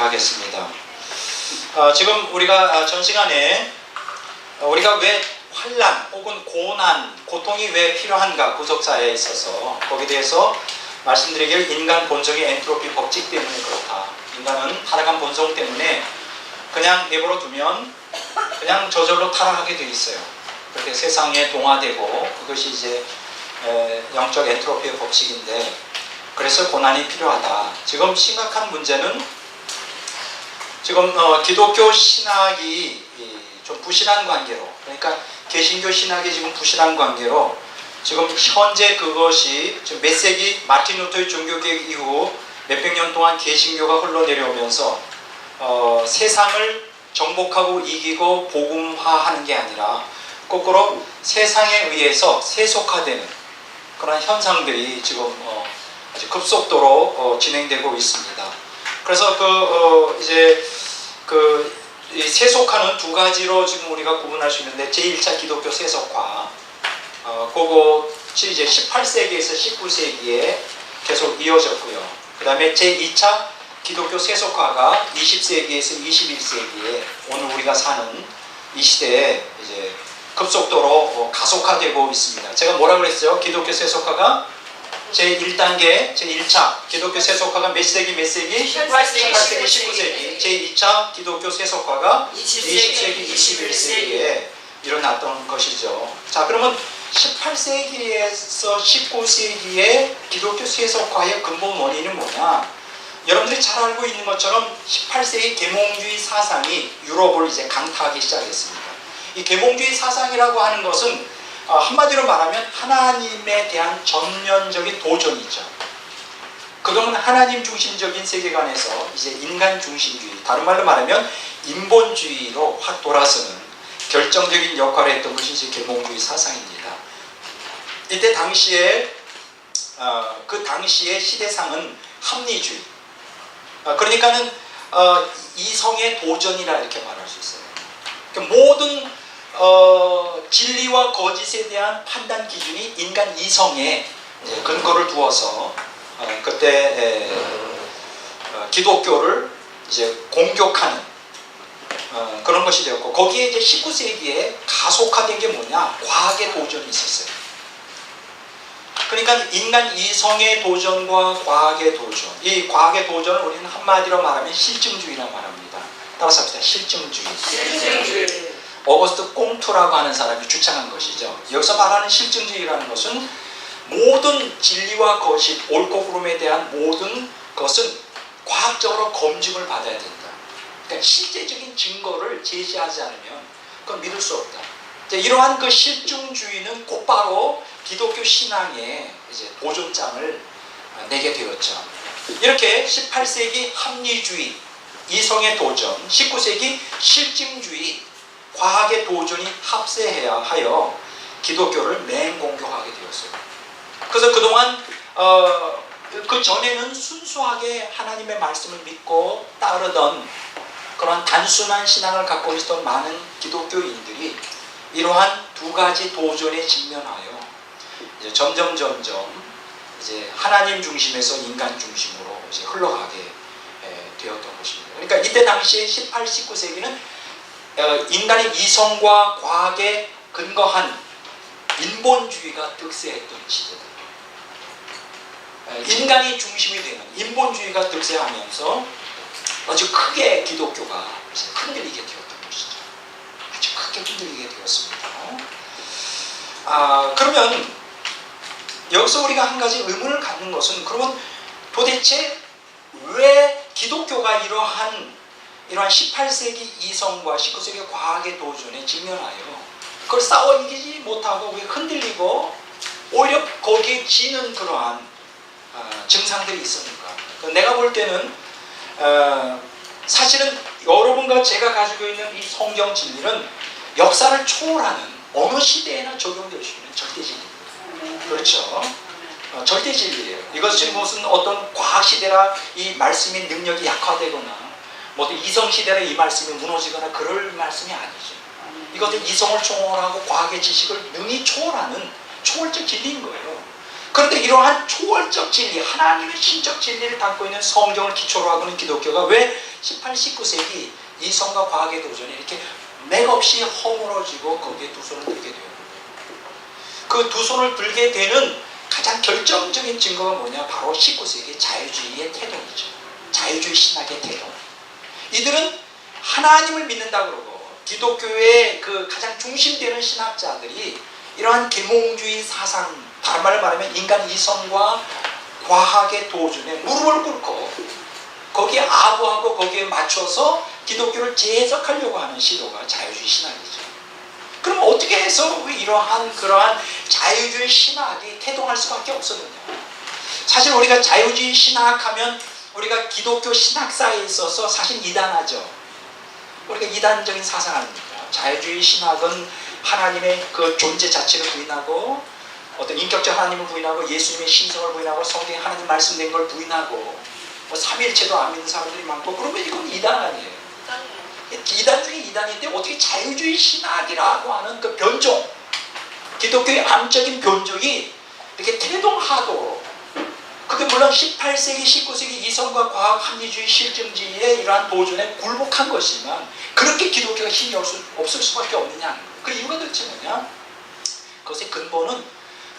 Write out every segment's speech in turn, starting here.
하겠습니다. 지금 우리가 전 시간에 우리가 왜 환난 혹은 고난, 고통이 왜 필요한가 구속사에 있어서 거기에 대해서 말씀드리길 인간 본성의 엔트로피 법칙 때문에 그렇다. 인간은 타락한 본성 때문에 그냥 내버려 두면 그냥 저절로 타락하게 돼 있어요. 그렇게 세상에 동화되고 그것이 이제 영적 엔트로피의 법칙인데 그래서 고난이 필요하다. 지금 심각한 문제는 지금 기독교 신학이 좀 부실한 관계로, 그러니까 개신교 신학이 지금 부실한 관계로 지금 현재 그것이 지금 몇 세기 마틴 루터의 종교개혁 이후 몇백 년 동안 개신교가 흘러내려오면서 세상을 정복하고 이기고 복음화하는 게 아니라 거꾸로 세상에 의해서 세속화되는 그런 현상들이 지금 아주 급속도로 진행되고 있습니다. 그래서 이 세속화는 두 가지로 지금 우리가 구분할 수 있는데 제1차 기독교 세속화 그것이 이제 18세기에서 19세기에 계속 이어졌고요. 그 다음에 제2차 기독교 세속화가 20세기에서 21세기에 오늘 우리가 사는 이 시대에 이제 급속도로 가속화되고 있습니다. 제가 뭐라 그랬어요? 기독교 세속화가 제1단계, 제1차 기독교 세속화가 몇 세기? 18세기, 19세기. 제2차 기독교 세속화가 20세기, 21세기에 일어났던 것이죠. 자, 그러면 18세기에서 19세기의 기독교 세속화의 근본 원인은 뭐냐? 여러분들이 잘 알고 있는 것처럼 18세기 계몽주의 사상이 유럽을 이제 강타하기 시작했습니다. 이 계몽주의 사상이라고 하는 것은 한마디로 말하면 하나님에 대한 전면적인 도전이죠. 그동안 하나님 중심적인 세계관에서 이제 인간 중심주의, 다른 말로 말하면 인본주의로 확 돌아서는 결정적인 역할을 했던 것이 이제 계몽주의 사상입니다. 이때 당시에 그 당시의 시대상은 합리주의. 그러니까는 이성의 도전이라 이렇게 말할 수 있어요. 그러니까 모든 진리와 거짓에 대한 판단 기준이 인간 이성에 근거를 두어서 그때 기독교를 이제 공격하는 그런 것이 되었고 거기에 이제 19세기에 가속화된 게 뭐냐? 과학의 도전이 있었어요. 그러니까 인간 이성의 도전과 과학의 도전, 이 과학의 도전을 우리는 한마디로 말하면 실증주의라고 말합니다. 따라서 합시다. 실증주의. 어거스트 꽁투라고 하는 사람이 주창한 것이죠. 여기서 말하는 실증주의라는 것은 모든 진리와 거짓, 옳고 그름에 대한 모든 것은 과학적으로 검증을 받아야 된다. 그러니까 실제적인 증거를 제시하지 않으면 그건 믿을 수 없다. 이러한 그 실증주의는 곧바로 기독교 신앙에 이제 도전장을 내게 되었죠. 이렇게 18세기 합리주의, 이성의 도전, 19세기 실증주의, 과학의 도전이 합세해야 하여 기독교를 맹공격하게 되었어요. 그래서 그동안 그 전에는 순수하게 하나님의 말씀을 믿고 따르던 그런 단순한 신앙을 갖고 있었던 많은 기독교인들이 이러한 두 가지 도전에 직면하여 이제 점점 이제 하나님 중심에서 인간 중심으로 이제 흘러가게 되었던 것입니다. 그러니까 이때 당시에 18, 19세기는 인간의 이성과 과학에 근거한 인본주의가 득세했던 시대다. 인간이 중심이 되는 인본주의가 득세하면서 아주 크게 기독교가 흔들리게 되었던 것이죠. 아주 크게 흔들리게 되었습니다. 그러면 여기서 우리가 한 가지 의문을 갖는 것은 그러면 도대체 왜 기독교가 이러한 18세기 이성과 19세기 과학의 도전에 직면하여 그걸 싸워 이기지 못하고 흔들리고 오히려 거기에 지는 그러한 증상들이 있습니까? 내가 볼 때는 사실은 여러분과 제가 가지고 있는 이 성경 진리는 역사를 초월하는 어느 시대에나 적용될 수 있는 절대 진리입니다. 그렇죠? 절대 진리예요. 이것이 무슨 어떤 과학 시대라 이 말씀의 능력이 약화되거나 뭐 이성 시대라 이 말씀이 무너지거나 그럴 말씀이 아니죠. 이것은 이성을 초월하고 과학의 지식을 능히 초월하는 초월적 진리인 거예요. 그런데 이러한 초월적 진리, 하나님의 신적 진리를 담고 있는 성경을 기초로 하고 있는 기독교가 왜 18, 19세기 이성과 과학의 도전이 이렇게 맥없이 허물어지고 거기에 두 손을 들게 돼요. 그 두 손을 들게 되는 가장 결정적인 증거가 뭐냐? 바로 19세기 자유주의의 태동이죠. 자유주의 신학의 태동. 이들은 하나님을 믿는다 그러고 기독교의 그 가장 중심되는 신학자들이 이러한 계몽주의 사상, 다른 말로 말하면 인간 이성과 과학의 도전에 무릎을 꿇고 거기에 아부하고 거기에 맞춰서 기독교를 재해석하려고 하는 시도가 자유주의 신학이죠. 그럼 어떻게 해서 이러한 그러한 자유주의 신학이 태동할 수밖에 없었느냐? 사실 우리가 자유주의 신학하면 우리가 기독교 신학사에 있어서 사실 이단하죠. 우리가 이단적인 사상 아닙니까? 자유주의 신학은 하나님의 그 존재 자체를 부인하고 어떤 인격적 하나님을 부인하고 예수님의 신성을 부인하고 성경에 하나님 말씀된 걸 부인하고 뭐 삼위일체도 안 믿는 사람들이 많고 그러면 이건 이단 아니에요. 이단 중에 이단인데 어떻게 자유주의 신학이라고 하는 그 변종, 기독교의 암적인 변종이 이렇게 태동하도록, 그게 물론 18세기, 19세기 이성과 과학 합리주의 실증주의의 이러한 도전에 굴복한 것이지만 그렇게 기독교가 힘이 없을 수밖에 없느냐. 그 이유가 도대체 뭐냐? 그것의 근본은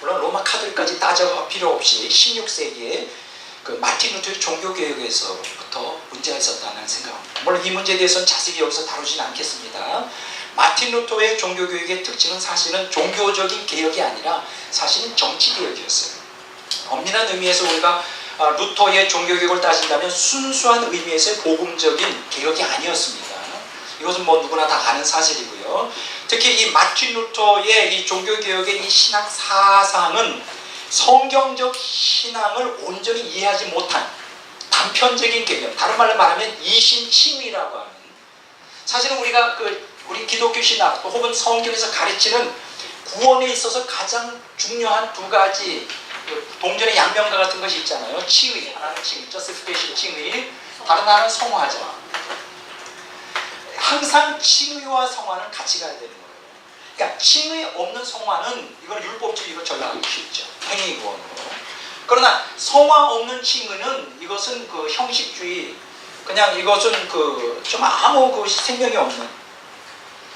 물론 로마 카톨릭까지 따져 필요 없이 16세기에 그 마틴 루터의 종교개혁에서부터 문제가 있었다는 생각합니다. 물론 이 문제에 대해서는 자세히 여기서 다루지는 않겠습니다. 마틴 루터의 종교개혁의 특징은 사실은 종교적인 개혁이 아니라 사실은 정치개혁이었어요. 엄밀한 의미에서 우리가 루터의 종교개혁을 따진다면 순수한 의미에서의 복음적인 개혁이 아니었습니다. 이것은 뭐 누구나 다 아는 사실이고요. 특히 이 마틴 루터의 이 종교개혁의 이 신학 사상은 성경적 신앙을 온전히 이해하지 못한 단편적인 개념, 다른 말로 말하면 이신칭의라고 하는, 사실은 우리가 우리 기독교 신학 혹은 성경에서 가르치는 구원에 있어서 가장 중요한 두 가지 동전의 양면과 같은 것이 있잖아요. 칭의, 하나는 칭의, justification 칭의, 다른 하나는 성화죠. 항상 칭의와 성화는 같이 가야 되는 거예요. 그러니까 칭의 없는 성화는 이건 율법주의로 전락하기 쉽죠. 행위구원으로. 그러나 성화 없는 칭의는 이것은 그 형식주의, 그냥 이것은 좀 아무 그 생명이 없는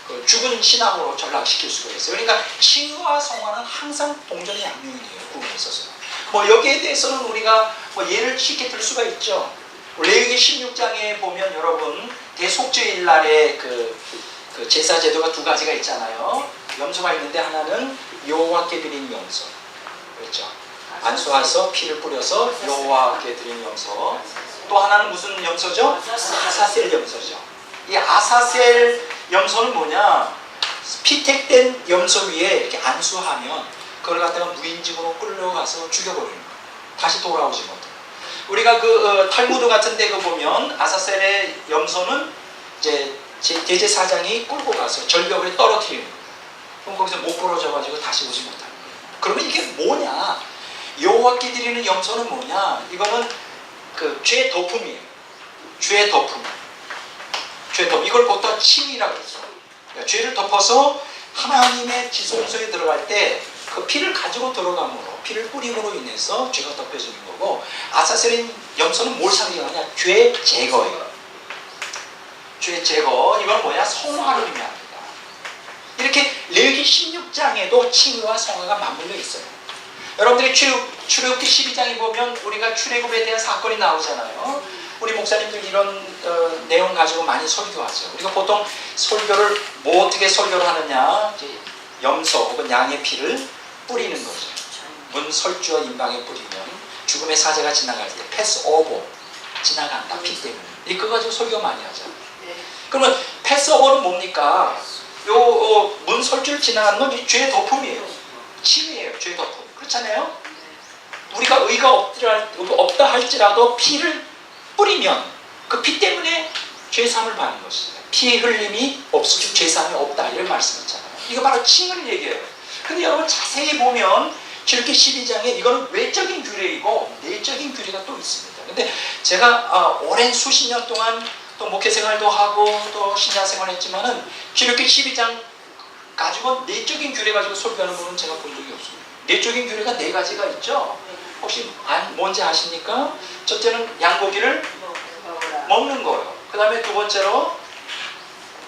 그 죽은 신앙으로 전락시킬 수가 있어요. 그러니까 칭의와 성화는 항상 동전의 양면이에요. 구원에 있어서. 뭐 여기에 대해서는 우리가 뭐 예를 쉽게 들 수가 있죠. 레위기 16장에 보면 여러분 대속죄일 날에 그 제사 제도가 두 가지가 있잖아요. 염소가 있는데 하나는 여호와께 드린 염소, 그렇죠? 안수해서 피를 뿌려서 여호와께 드린 염소. 또 하나는 무슨 염소죠? 아사셀 염소죠. 이 아사셀 염소는 뭐냐? 피택된 염소 위에 이렇게 안수하면 그걸 갖다가 무인징으로 끌려가서 죽여버리는 거예요. 다시 돌아오지 못해요. 우리가 탈무드 같은 데 보면 아사셀의 염소는 이제 대제사장이 끌고 가서 절벽을 떨어뜨리는 거예요. 그럼 거기서 못 부러져가지고 다시 오지 못하는 거예요. 그러면 이게 뭐냐? 여호와께 드리는 염소는 뭐냐? 이거는 그 죄 덮음이에요. 죄 덮음. 이걸 보통 칭이라고 그러죠. 그러니까 죄를 덮어서 하나님의 지성소에 들어갈 때 그 피를 가지고 들어감으로, 피를 뿌림으로 인해서 죄가 덮여지는 거고, 아사셀의 염소는 뭘 상징하냐? 죄 제거예요. 죄 제거. 이건 뭐냐? 성화를 의미합니다. 이렇게 레위기 16장에도 칭의와 성화가 맞물려 있어요. 여러분들이 출애굽기 12장에 보면 우리가 출애굽에 대한 사건이 나오잖아요. 우리 목사님들 이런 내용 가지고 많이 설교하죠. 우리가 보통 설교를 어떻게 설교를 하느냐? 이제 염소 혹은 양의 피를 뿌리는 거죠. 문 설주와 임방에 뿌리면 죽음의 사제가 지나갈 때 패스 오버, 지나간다, 피 때문에. 이거 가지고 설교 많이 하죠. 그러면 패스 오버는 뭡니까? 문 설주를 지나가는 건 죄 덮음이에요. 칭이에요. 죄 덮음. 그렇잖아요? 우리가 의가 없다 할지라도 피를 뿌리면 그 피 때문에 죄사함을 받는 것입니다. 피 흘림이 없으면 죄사함이 없다, 이런 말씀 있잖아요. 이거 바로 칭을 얘기해요. 근데 여러분 자세히 보면 출애굽기 12장에 이거는 외적인 규례이고 내적인 규례가 또 있습니다. 근데 제가 오랜 수십 년 동안 또 목회 생활도 하고 또 신자 생활을 했지만은 출애굽기 12장 가지고 내적인 규례 가지고 설교하는 분은 제가 본 적이 없습니다. 내적인 규례가 4가지가 있죠. 혹시 뭔지 아십니까? 첫째는 양고기를 먹는 거예요. 그 다음에 두 번째로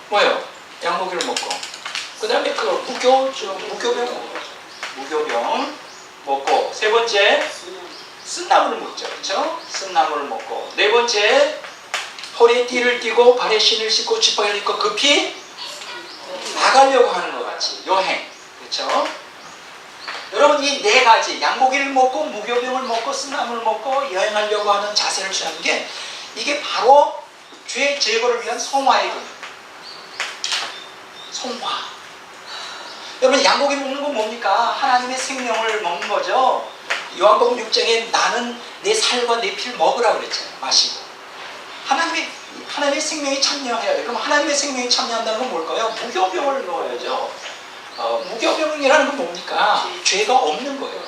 뭐예요? 양고기를 먹고, 그 다음에 그 무교병 먹고, 세 번째 쓴나물을 먹죠. 그렇죠? 쓴나물을 먹고, 네 번째 허리에 띠를 띠고 발에 신을 신고 지팡이를 입고 급히 나가려고 하는 것 같이 여행. 그렇죠? 여러분, 이 네 가지, 양고기를 먹고 무교병을 먹고 쓴나물을 먹고 여행하려고 하는 자세를 취하는 게, 이게 바로 죄 제거를 위한 성화의 길. 성화. 여러분, 양고기 먹는 건 뭡니까? 하나님의 생명을 먹는 거죠. 요한복음 6장에 나는 내 살과 내 피를 먹으라 그랬잖아요. 마시고. 하나님의 생명이 참여해야 돼. 그럼 하나님의 생명이 참여한다는 건 뭘까요? 무교병을 넣어야죠. 무교병이라는 건 뭡니까? 죄가 없는 거예요.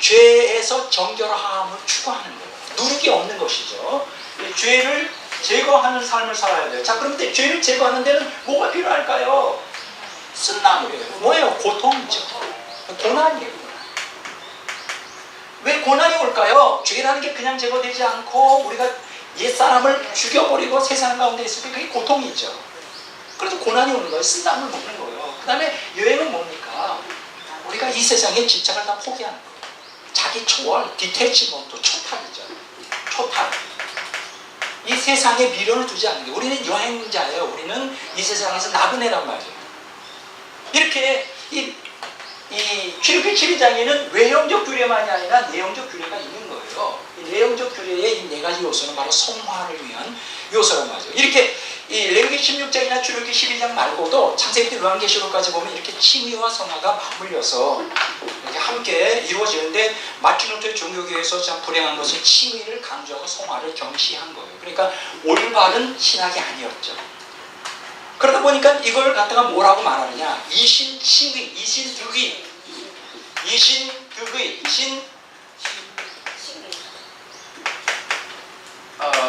죄에서 정결함을 추구하는 거예요. 누룩이 없는 것이죠. 죄를 제거하는 삶을 살아야 돼요. 자, 그런데 죄를 제거하는 데는 뭐가 필요할까요? 쓴나물이에요. 뭐예요? 고통이죠. 고난이에요. 왜 고난이 올까요? 죄라는 게 그냥 제거되지 않고 우리가 옛사람을 죽여버리고 세상 가운데 있을 때 그게 고통이죠. 그래서 고난이 오는 거예요. 쓴나물 먹는 거예요. 그 다음에 여행은 뭡니까? 우리가 이 세상의 집착을 다 포기하는 거예요. 자기 초월, 디태치먼트, 초탈이죠. 초탈. 이 세상에 미련을 두지 않는 게, 우리는 여행자예요. 우리는 이 세상에서 나그네란 말이에요. 이렇게 이 출애굽기 12장에는 외형적 규례만이 아니라 내용적 규례가 있는 거예요. 이 내용적 규례의 이 네 가지 요소는 바로 성화를 위한 요소란 말이죠. 이렇게 이 레위기 16장이나 출애굽기 12장 말고도 창세기, 요한계시록까지 보면 이렇게 칭의와 성화가 맞물려서 이렇게 함께 이루어지는데, 마틴 루터 종교교회에서 참 불행한 것은 칭의를 강조하고 성화를 경시한 거예요. 그러니까 올바른 신학이 아니었죠. 그러다 보니까 이걸 갖다가 뭐라고 말하느냐? 이신칭의, 이신득의,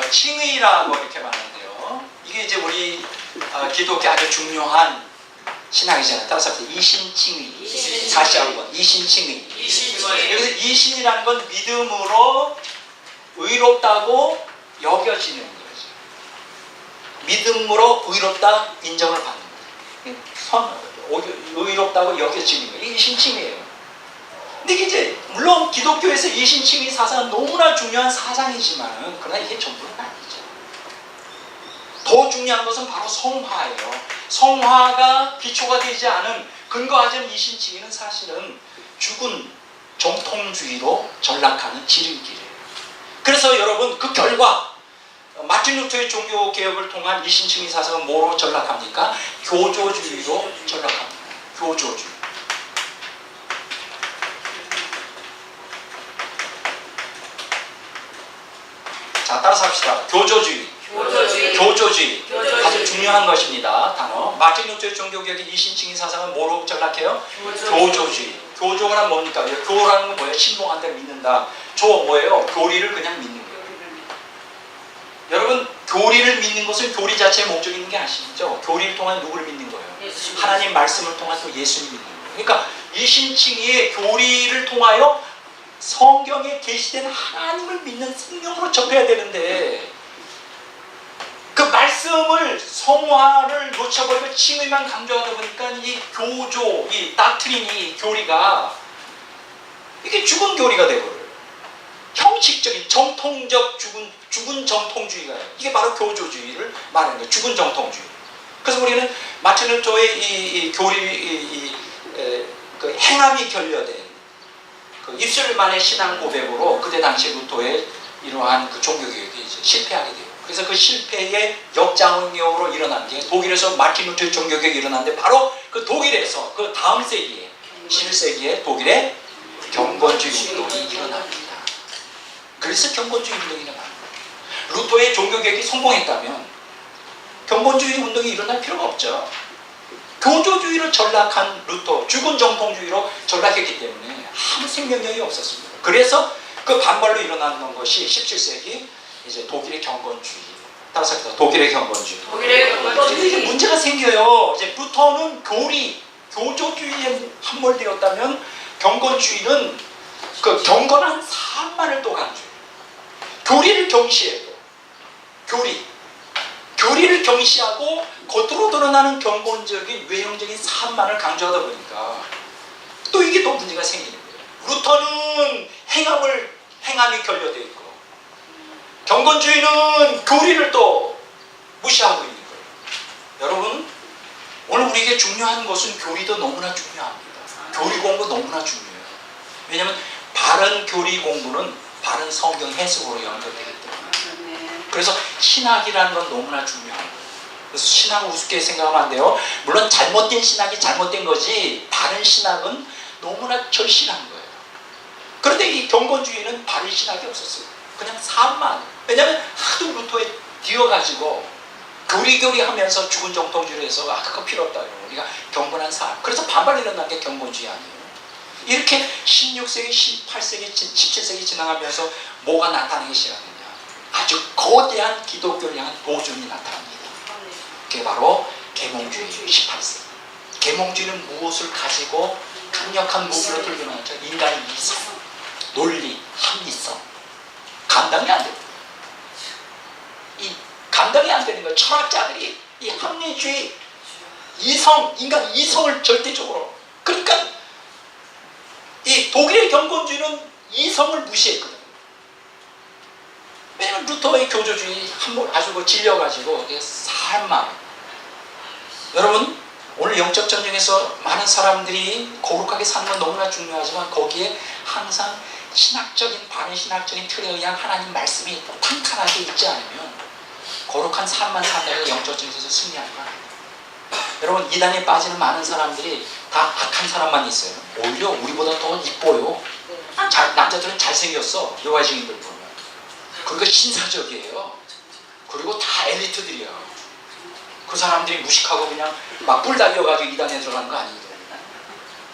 칭의라고 이렇게 말하는데요. 이게 이제 우리 기독교 아주 중요한 신학이잖아요. 따라서 이신칭의. 다시 한번 이신칭의. 여기서 이신이라는 건 믿음으로 의롭다고 여겨지는 거죠. 믿음으로 의롭다 인정을 받는 거예요. 의롭다고 여겨지는 거예요. 이게 이신칭의예요. 근데 이제 물론 기독교에서 이신칭의 사상은 너무나 중요한 사상이지만, 그러나 이게 전부는 아니죠. 더 중요한 것은 바로 성화예요. 성화가 기초가 되지 않은, 근거하지 않은 이신칭의는 사실은 죽은 정통주의로 전락하는 지름길이에요. 그래서 여러분, 그 결과 마틴 루터의 종교개혁을 통한 이신칭의 사상은 뭐로 전락합니까? 교조주의로 전락합니다. 교조주의. 자, 따라서 합시다. 교조주의. 아주 중요한 것입니다. 단어. 마틴 루터의 종교개혁의 이신칭의 사상은 뭐로 전락해요? 교조주의. 교조가 뭡니까? 교라는 건 뭐예요? 신봉한다, 믿는다. 조 뭐예요? 교리를 그냥 믿는 거예요. 여러분, 교리를 믿는 것은 교리 자체의 목적이 있는 게 아시죠? 교리를 통한 누구를 믿는 거예요? 하나님 말씀을 통한 또 예수를 믿는 거예요. 그러니까 이신칭의의 교리를 통하여 성경에 계시된 하나님을 믿는 생명으로 접해야 되는데, 그 말씀을, 성화를 놓쳐버리고 칭의만 강조하다 보니까 이 교조, 이 닥트린이, 교리가 이게 죽은 교리가 되버려요. 형식적인 정통적 죽은 정통주의가, 이게 바로 교조주의를 말하는 거예요. 죽은 정통주의. 그래서 우리는 마틴 루터의 이 교리, 그 행함이 결여된 그 입술만의 신앙 고백으로 그때 당시 루터의 이러한 그 종교개혁이 이제 실패하게 돼요. 그래서 그 실패의 역작용으로 일어난 게, 독일에서 마틴 루터의 종교개혁이 일어났는데, 바로 그 독일에서 그 다음 세기에, 11세기에 독일의 경건주의 운동이 일어납니다. 그래서 경건주의 운동이 일어나는 거예요. 루터의 종교개혁이 성공했다면 경건주의 운동이 일어날 필요가 없죠. 교조주의로 전락한 루터, 죽은 정통주의로 전락했기 때문에 아무 생명력이 없었습니다. 그래서 그 반발로 일어나는 것이 17세기 이제 독일의 경건주의. 따라서 독일의 경건주의. 이게 문제가 생겨요. 이제 루터는 교조주의에 함몰되었다면, 경건주의는 그 경건한 삶만을 또 강조해요. 교리를 경시해도 교리를 경시하고 겉으로 드러나는 경건적인 외형적인 삶만을 강조하다 보니까 또 이게 또 문제가 생기는 거예요. 루터는 행함이 결여되어 있고 경건주의는 교리를 또 무시하고 있는 거예요. 여러분, 오늘 우리에게 중요한 것은 교리도 너무나 중요합니다. 교리 공부 너무나 중요해요. 왜냐하면 바른 교리 공부는 바른 성경 해석으로 연결되기 때문에. 그래서 신학이라는 건 너무나 중요한 거예요. 그래서 신학을 우습게 생각하면 안 돼요. 물론 잘못된 신학이 잘못된 거지 바른 신학은 너무나 절실한 거예요. 그런데 이 경건주의는 바른 신학이 없었어요. 그냥 삶만. 왜냐하면 하도 루터에 뒤어가지고 교리 하면서 죽은 정통주의로 해서 그거 필요 없다. 우리가 경건한 삶. 그래서 반발 일어난 게 경건주의 아니에요. 이렇게 16세기, 18세기, 17세기 지나가면서 뭐가 나타나기 시작하느냐. 아주 거대한 기독교를 향한 도전이 나타납니다. 그게 바로 계몽주의 18세기. 계몽주의는 무엇을 가지고 강력한 무기로 들고 나왔죠. 인간의 이성, 논리, 합리성. 감당이 안 됩니다. 이 감당이 안 되는 거예요. 철학자들이 이 합리주의, 인간 이성을 절대적으로. 그러니까 이 독일의 경건주의는 이성을 무시했거든요. 왜냐면 루터의 교조주의 아주 질려가지고 삶만. 여러분, 오늘 영적 전쟁에서 많은 사람들이 거룩하게 사는 건 너무나 중요하지만 거기에 항상 바른 신학적인 틀에 의한 하나님 말씀이 탄탄하게 있지 않으면 거룩한 삶만 산다고 영적 전쟁에서 승리하는 건 아닙니다. 여러분, 이단에 빠지는 많은 사람들이 다 악한 사람만 있어요. 오히려 우리보다 더 이뻐요. 남자들은 잘생겼어. 여가 증인들 보면. 그러니까 신사적이에요. 그리고 다 엘리트들이야. 그 사람들이 무식하고 그냥 막 뿔 달려가지고 이단에 들어가는 거 아니거든요.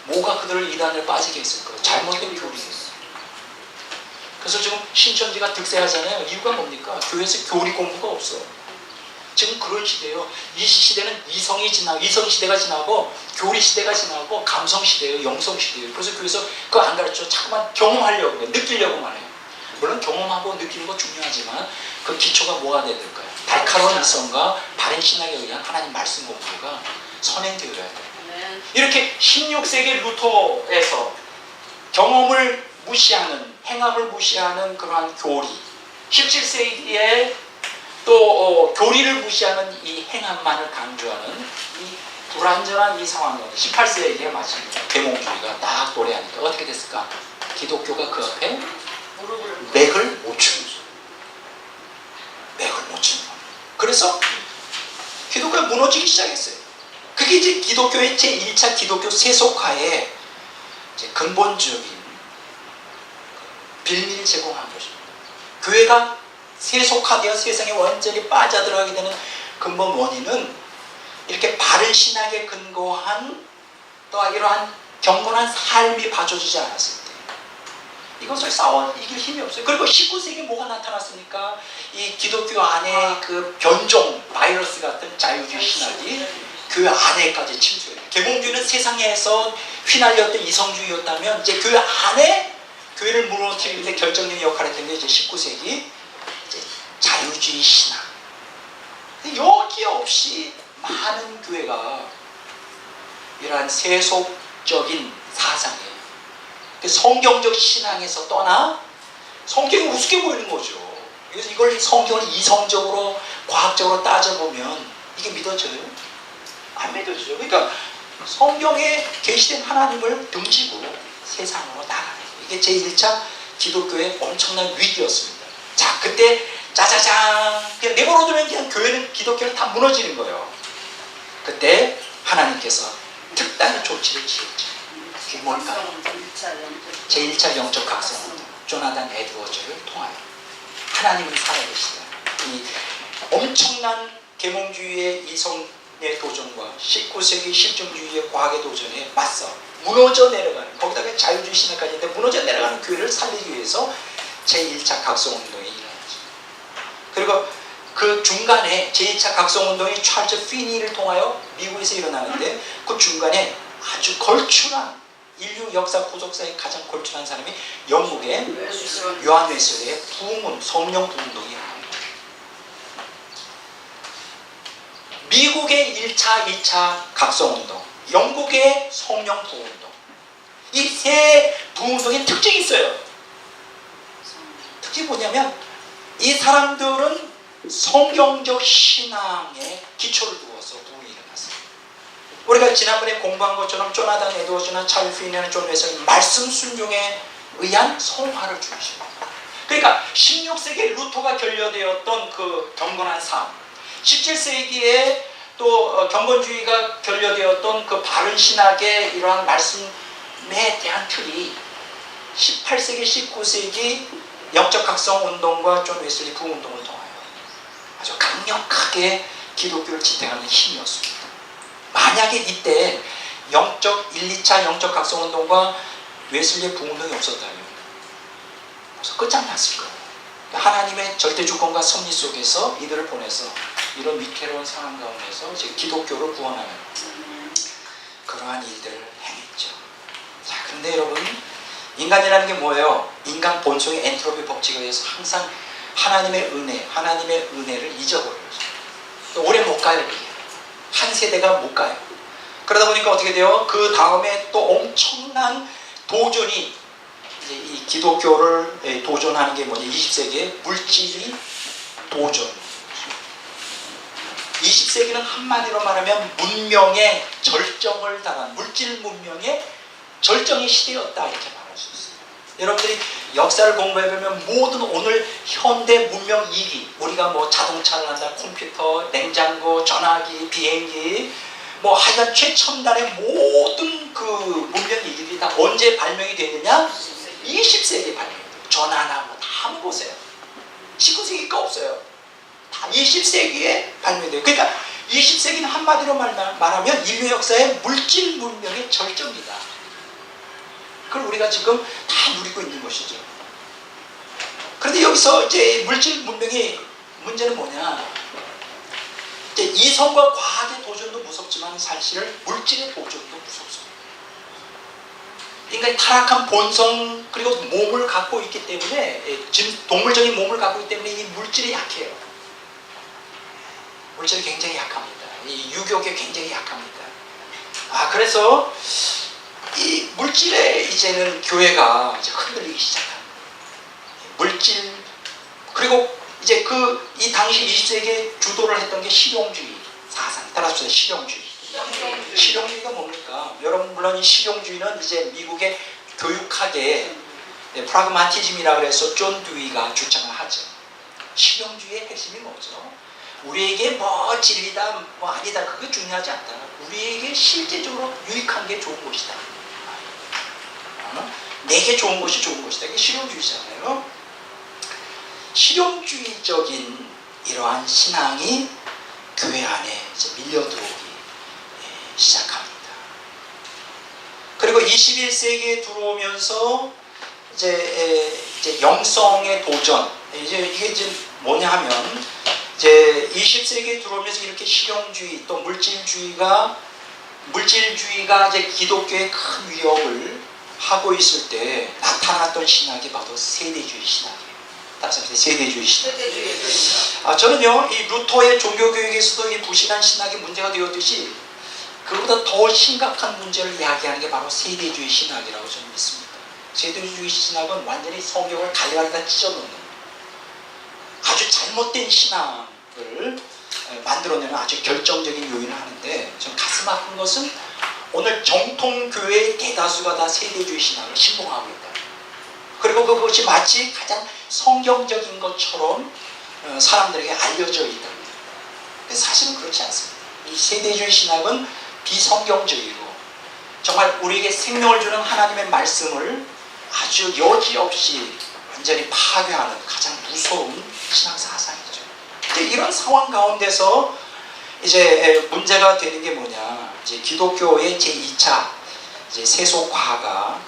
뭐가 그들을 이단에 빠지게 했을까요? 잘못된 교리예요. 그래서 지금 신천지가 득세하잖아요. 이유가 뭡니까? 교회에서 교리 공부가 없어. 지금 그런 시대예요. 이 시대는 이성 시대가 지나고 교리 시대가 지나고 감성 시대예요. 영성 시대예요. 그래서 교회에서 그거 안 가르쳐. 자꾸만 경험하려고 해요. 느끼려고만 해요. 물론 경험하고 느끼는 거 중요하지만 그 기초가 뭐가 돼야 될까요? 날카로운 이성과 바른 신학에 의한 하나님 말씀 공부가 선행되어야 돼요. 이렇게 16세기 루터에서 경험을 무시하는, 행함을 무시하는 그러한 교리, 17세기에 또 교리를 무시하는 이 행함만을 강조하는 이 불완전한 이 상황 가운데 18세기에 마침 계몽주의가 딱 도래하니까 어떻게 됐을까? 기독교가 그 앞에 맥을 못 추는 거죠. 맥을 못 추는 겁니다. 그래서 기독교가 무너지기 시작했어요. 그게 이제 기독교의 제1차 기독교 세속화의 이제 근본적인 빌미를 제공한 것입니다. 교회가 세속화되어 세상에 완전히 빠져들어가게 되는 근본 원인은 이렇게 바른 신학에 근거한 또 이러한 경건한 삶이 받쳐주지 않았을 때 이것을 싸워 이길 힘이 없어요. 그리고 19세기에 뭐가 나타났습니까? 이 기독교 안에 그 변종, 바이러스 같은 자유주의 신학이 교회 안에까지 침투해요. 계몽주의는 세상에서 휘날렸던 이성주의였다면 이제 교회 안에 교회를 무너뜨리는 데 결정적인 역할을 했던 게 이제 19세기 이제 자유주의 신학. 여지없이 많은 교회가 이러한 세속적인 사상에 성경적 신앙에서 떠나 성경이 우습게 보이는 거죠. 그래서 이걸 성경을 이성적으로 과학적으로 따져보면 이게 믿어져요? 안 믿어지죠. 그러니까 성경에 계시된 하나님을 등지고 세상으로 나가는 이게 제1차 기독교의 엄청난 위기였습니다. 자, 그때 짜자잔 그냥 내버려두면 그냥 교회는 기독교는 다 무너지는 거예요. 그때 하나님께서 특단의 조치를 취했죠. 그게 뭘까요? 제1차 영적 각성운동 조나단 에드워즈를 통하여 하나님은 살아계시다. 이 엄청난 계몽주의의 이성의 도전과 19세기 실증주의의 과학의 도전에 맞서 무너져 내려가는, 거기다가 자유주의 신학까지 있는데 무너져 내려가는 교회를 살리기 위해서 제1차 각성운동이 일어났죠. 그리고 그 중간에 제2차 각성운동이 찰스 피니를 통하여 미국에서 일어나는데 그 중간에 아주 걸출한 인류 역사 후속사의 가장 걸출한 사람이 영국의 요한 웨슬리의 부흥운, 성령 부흥운동이 일어납니다. 미국의 1차, 2차 각성운동, 영국의 성령 부흥운동, 이 세 부흥운동의 특징이 있어요. 특징이 뭐냐면 이 사람들은 성경적 신앙에 기초를 두어서 부흥이 일어났어요. 우리가 지난번에 공부한 것처럼 조나단 에드워즈나 찰스 핀이나 존 웨슬리 말씀 순종에 의한 성화를 주십니다. 그러니까 16세기에 루터가 결여되었던 그 경건한 삶, 17세기에 또 경건주의가 결여되었던 그 바른 신학의 이러한 말씀에 대한 틀이 18세기, 19세기 영적 각성 운동과 존 웨슬리 부흥운동을 통하여 아주 강력하게 기독교를 지탱하는 힘이었습니다. 만약에 이때 영적 1, 2차 영적 각성 운동과 웨슬리의 부흥운동이 없었다면 그래서 끝장났을 거예요. 하나님의 절대 주권과 섭리 속에서 이들을 보내서 이런 위태로운 상황 가운데서 지금 기독교를 구원하는 그러한 일들을 행했죠. 자, 그런데 여러분, 인간이라는 게 뭐예요? 인간 본성의 엔트로피 법칙에 의해서 항상 하나님의 은혜를 잊어버려요. 또 오래 못 가요. 그게. 한 세대가 못 가요. 그러다 보니까 어떻게 돼요? 그 다음에 또 엄청난 도전이, 이제 이 기독교를 도전하는 게 뭐냐? 20세기에 물질이 도전. 20세기는 한마디로 말하면 문명의 절정을 당한, 물질 문명의 절정의 시대였다, 이렇게 말할 수 있어요. 여러분들이 역사를 공부해보면 모든 오늘 현대 문명 이기, 우리가 뭐 자동차를 한다, 컴퓨터, 냉장고, 전화기, 비행기, 뭐 하여간 최첨단의 모든 그 문명 이기들이 다 언제 발명이 되느냐? 20세기에 발명돼요. 전화나 뭐 다 한번 보세요. 19세기 거 없어요. 다 20세기에 발명돼요. 그러니까 20세기는 한마디로 말하면 인류 역사의 물질 문명의 절정이다. 그걸 우리가 지금 다 누리고 있는 것이죠. 그런데 여기서 이제 물질 문명의 문제는 뭐냐? 이제 이성과 과학의 도전도 무섭지만 사실 물질의 도전도 무섭습니다. 인간이 타락한 본성 그리고 몸을 갖고 있기 때문에, 동물적인 몸을 갖고 있기 때문에 이 물질이 약해요. 물질이 굉장히 약합니다. 이 유격에 굉장히 약합니다. 그래서 이 물질에 이제는 교회가 이제 흔들리기 시작합니다. 물질, 그리고 이제 이 당시 20세기에 주도를 했던 게 실용주의 사상. 따라서 실용주의. 실용주의가 뭡니까? 여러분, 물론 이 실용주의는 이제 미국의 교육학의 프라그마티즘이라 그래서 존 듀이가 주장을 하죠. 실용주의의 핵심이 뭐죠? 우리에게 뭐 진리다, 뭐 아니다, 그게 중요하지 않다. 우리에게 실제적으로 유익한 게 좋은 것이다. 내게 좋은 것이 좋은 것이다. 이게 실용주의잖아요. 실용주의적인 이러한 신앙이 교회 안에 이제 밀려들어오기 시작합니다. 그리고 21세기에 들어오면서 이제 영성의 도전, 이게 이제 뭐냐 하면, 이제 20세기에 들어오면서 이렇게 실용주의 또 물질주의가 이제 기독교에 큰 위협을 하고 있을 때 나타났던 신학이 바로 세대주의 신학이에요. 따라서 세대주의 신학. 저는요, 이 루터의 종교교육에서도 이 부실한 신학이 문제가 되었듯이 그보다 더 심각한 문제를 이야기하는 게 바로 세대주의 신학이라고 저는 믿습니다. 세대주의 신학은 완전히 성경을 갈갈다 찢어놓는 아주 잘못된 신학을 만들어내는 아주 결정적인 요인을 하는데, 저는 가슴 아픈 것은 오늘 정통교회의 대다수가 다 세대주의 신학을 신봉하고 있다. 그리고 그것이 마치 가장 성경적인 것처럼 사람들에게 알려져 있다. 사실은 그렇지 않습니다. 이 세대주의 신학은 비성경적이고 정말 우리에게 생명을 주는 하나님의 말씀을 아주 여지없이 완전히 파괴하는 가장 무서운 신앙 사상이죠. 이런 상황 가운데서 이제 문제가 되는 게 뭐냐? 이제 기독교의 제2차 이제 세속화가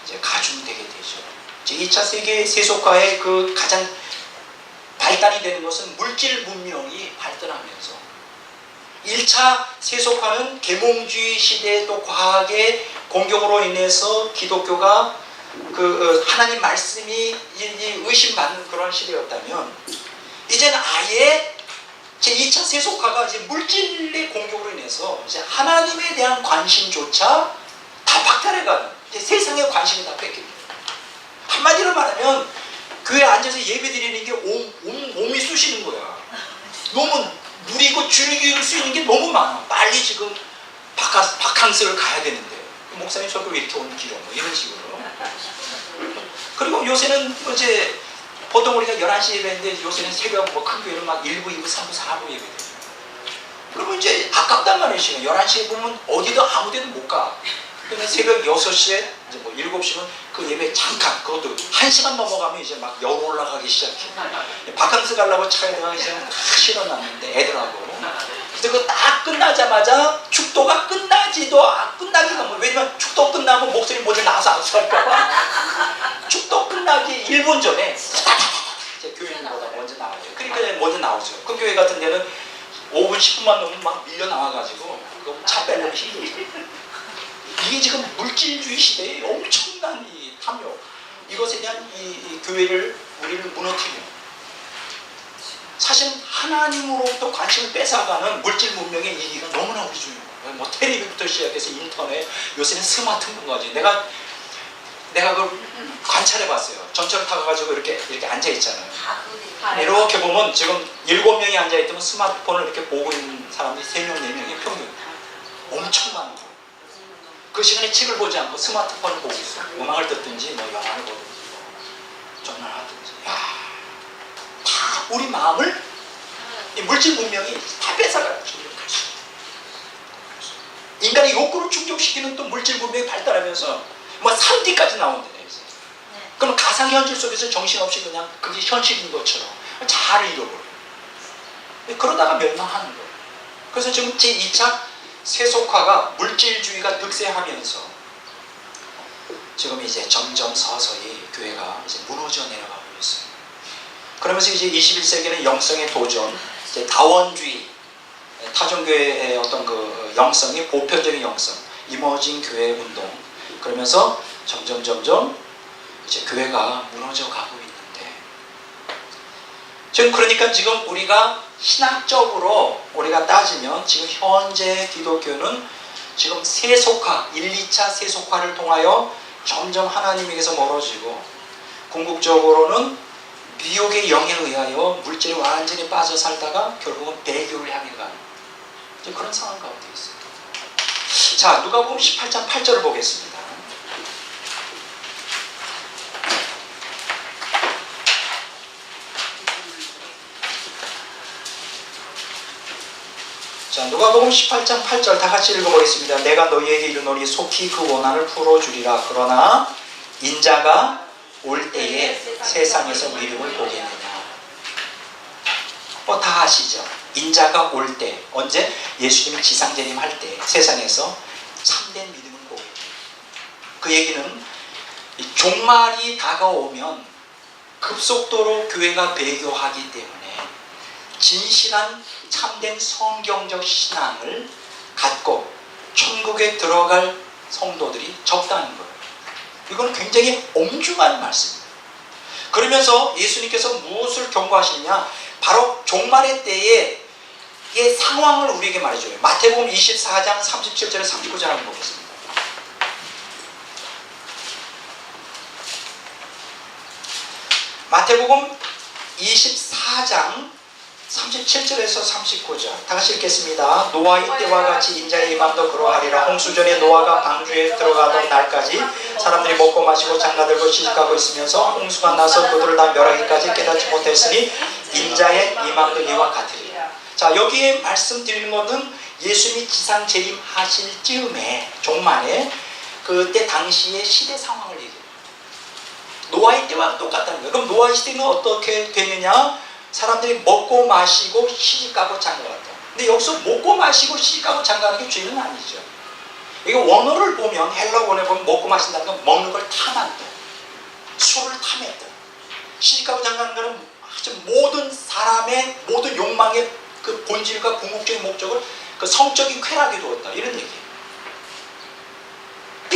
이제 가중되게 되죠. 제2차 세계 세속화의 그 가장 발단이 되는 것은 물질 문명이 발전하면서, 1차 세속화는 계몽주의 시대의 또 과학의 공격으로 인해서 기독교가 그 하나님 말씀이 의심받는 그런 시대였다면, 이제는 아예 제2차 세속화가 이제 물질의 공격으로 인해서 이제 하나님에 대한 관심조차 다 박탈해가는, 이제 세상의 관심이 다 뺏깁니다. 한마디로 말하면 교회에 앉아서 예배 드리는 게 몸이 쑤시는 거야. 너무 누리고 즐길 수 있는 게 너무 많아. 빨리 지금 바캉스를 가야 되는데 목사님 저거 왜 이렇게 오늘 길어? 뭐 이런 식으로. 그리고 요새는 이제 보통 우리가 11시 예배인데 요새는 새벽 뭐 큰 교회는 막 1부, 2부, 3부, 4부 예배돼요. 그러면 이제 아깝단 말이에요. 시간 11시에 보면 어디도 아무 데도 못 가. 그러면 새벽 6시에 이제 뭐 7시면 그 예배 잠깐, 그것도 1시간 넘어가면 이제 막 열 올라가기 시작해. 바캉스 가려고 차에 들어가기 시작하면 다 실어놨는데 애들하고. 그래서 그 딱 끝나자마자 축도가 끝나기가 뭐, 왜냐면 축도 끝나면 목소리 먼저 나와서 악수할까봐 축도 끝나기 1분 전에 이제 교인보다 먼저 나와요. 그러니까 먼저 나오죠. 그 교회 같은 데는 5분 10분만 넘으면 막 밀려 나와가지고 차 빼려면 힘들죠. 이게 지금 물질주의 시대에 엄청난 이 탐욕, 이것에 대한 이 교회를, 우리를 무너뜨리는, 사실 하나님으로부터 관심을 뺏어가는 물질 문명의 이기가 너무나 우리 중요해요. 뭐 텔레비부터 시작해서 인터넷, 요새는 스마트폰까지. 내가 그걸 관찰해봤어요. 전철을 타가지고 이렇게 앉아있잖아요. 이렇게 보면 지금 7명이 앉아있다면 스마트폰을 이렇게 보고 있는 사람들이 3명, 4명의 평균. 엄청 많은 거예요. 그 시간에 책을 보지 않고 스마트폰을 보고 있어요. 음악을 듣든지 뭐 영화를 보든지 전화를 하든지. 야, 다 우리 마음을 이 물질 문명이 다 뺏어가요. 인간의 욕구를 충족시키는 또 물질 문명이 발달하면서 뭐 3D까지 나온대요. 그럼 가상현실 속에서 정신없이 그냥 그게 현실인 것처럼 잘 잃어버려요. 그러다가 멸망하는 거예요. 그래서 지금 제2차 세속화가, 물질주의가 득세하면서 지금 이제 점점 서서히 교회가 이제 무너져 내려가고 있어요. 그러면서 이제 21세기는 영성의 도전, 이제 다원주의, 타종교회의 어떤 그 영성이 보편적인 영성, 이머징 교회 운동, 그러면서 점점 이제 교회가 무너져 가고 있는데, 지금 그러니까 지금 우리가 신학적으로 우리가 따지면 지금 현재 기독교는 지금 세속화, 1, 2차 세속화를 통하여 점점 하나님에게서 멀어지고, 궁극적으로는 미혹의 영에 의하여 물질에 완전히 빠져 살다가 결국은 배교를 향해 가는 그런 상황 가운데 있어요. 자, 누가복음 18장 8절을 보겠습니다. 자, 누가복음 18장 8절 다 같이 읽어보겠습니다. 내가 너희에게 이르노니 속히 그 원한을 풀어주리라. 그러나 인자가 올 때에 세상에서 믿음을 보겠느냐. 다 아시죠? 인자가 올 때, 언제? 예수님이 지상재림 할 때 세상에서 참된 믿음을 보겠느냐. 그 얘기는 종말이 다가오면 급속도로 교회가 배교하기 때문에 진실한 참된 성경적 신앙을 갖고 천국에 들어갈 성도들이 적다는 거예요. 이건 굉장히 엄중한 말씀입니다. 그러면서 예수님께서 무엇을 경고하시느냐? 바로 종말의 때의 상황을 우리에게 말해줘요. 마태복음 24장 37절에 39절 한번 보겠습니다. 마태복음 24장 37절에서 39절 다 같이 읽겠습니다. 노아의 때와 같이 인자의 임함도 그러하리라. 홍수전에 노아가 방주에 들어가던 날까지 사람들이 먹고 마시고 장가들고 시집가고 있으면서 홍수가 나서 그들을 다 멸하기까지 깨닫지 못했으니 인자의 임함도 이와 같으리라. 자, 여기에 말씀드리는 것은 예수님이 지상 재림하실 즈음에 종말에 그때 당시의 시대 상황을 얘기해요. 노아의 때와 똑같다는 거예요. 그럼 노아의 시대는 어떻게 되느냐? 사람들이 먹고 마시고 시집가고 장가갔다. 근데 여기서 먹고 마시고 시집가고 장가가는 게 죄는 아니죠. 이게 원어를 보면, 헬라 원어에 보면 먹고 마신다는 건 먹는 걸 탐한다, 술을 탐했다. 시집가고 장가가는 것은 아주 모든 사람의 모든 욕망의 그 본질과 궁극적인 목적을 그 성적인 쾌락에 두었다, 이런 얘기예요.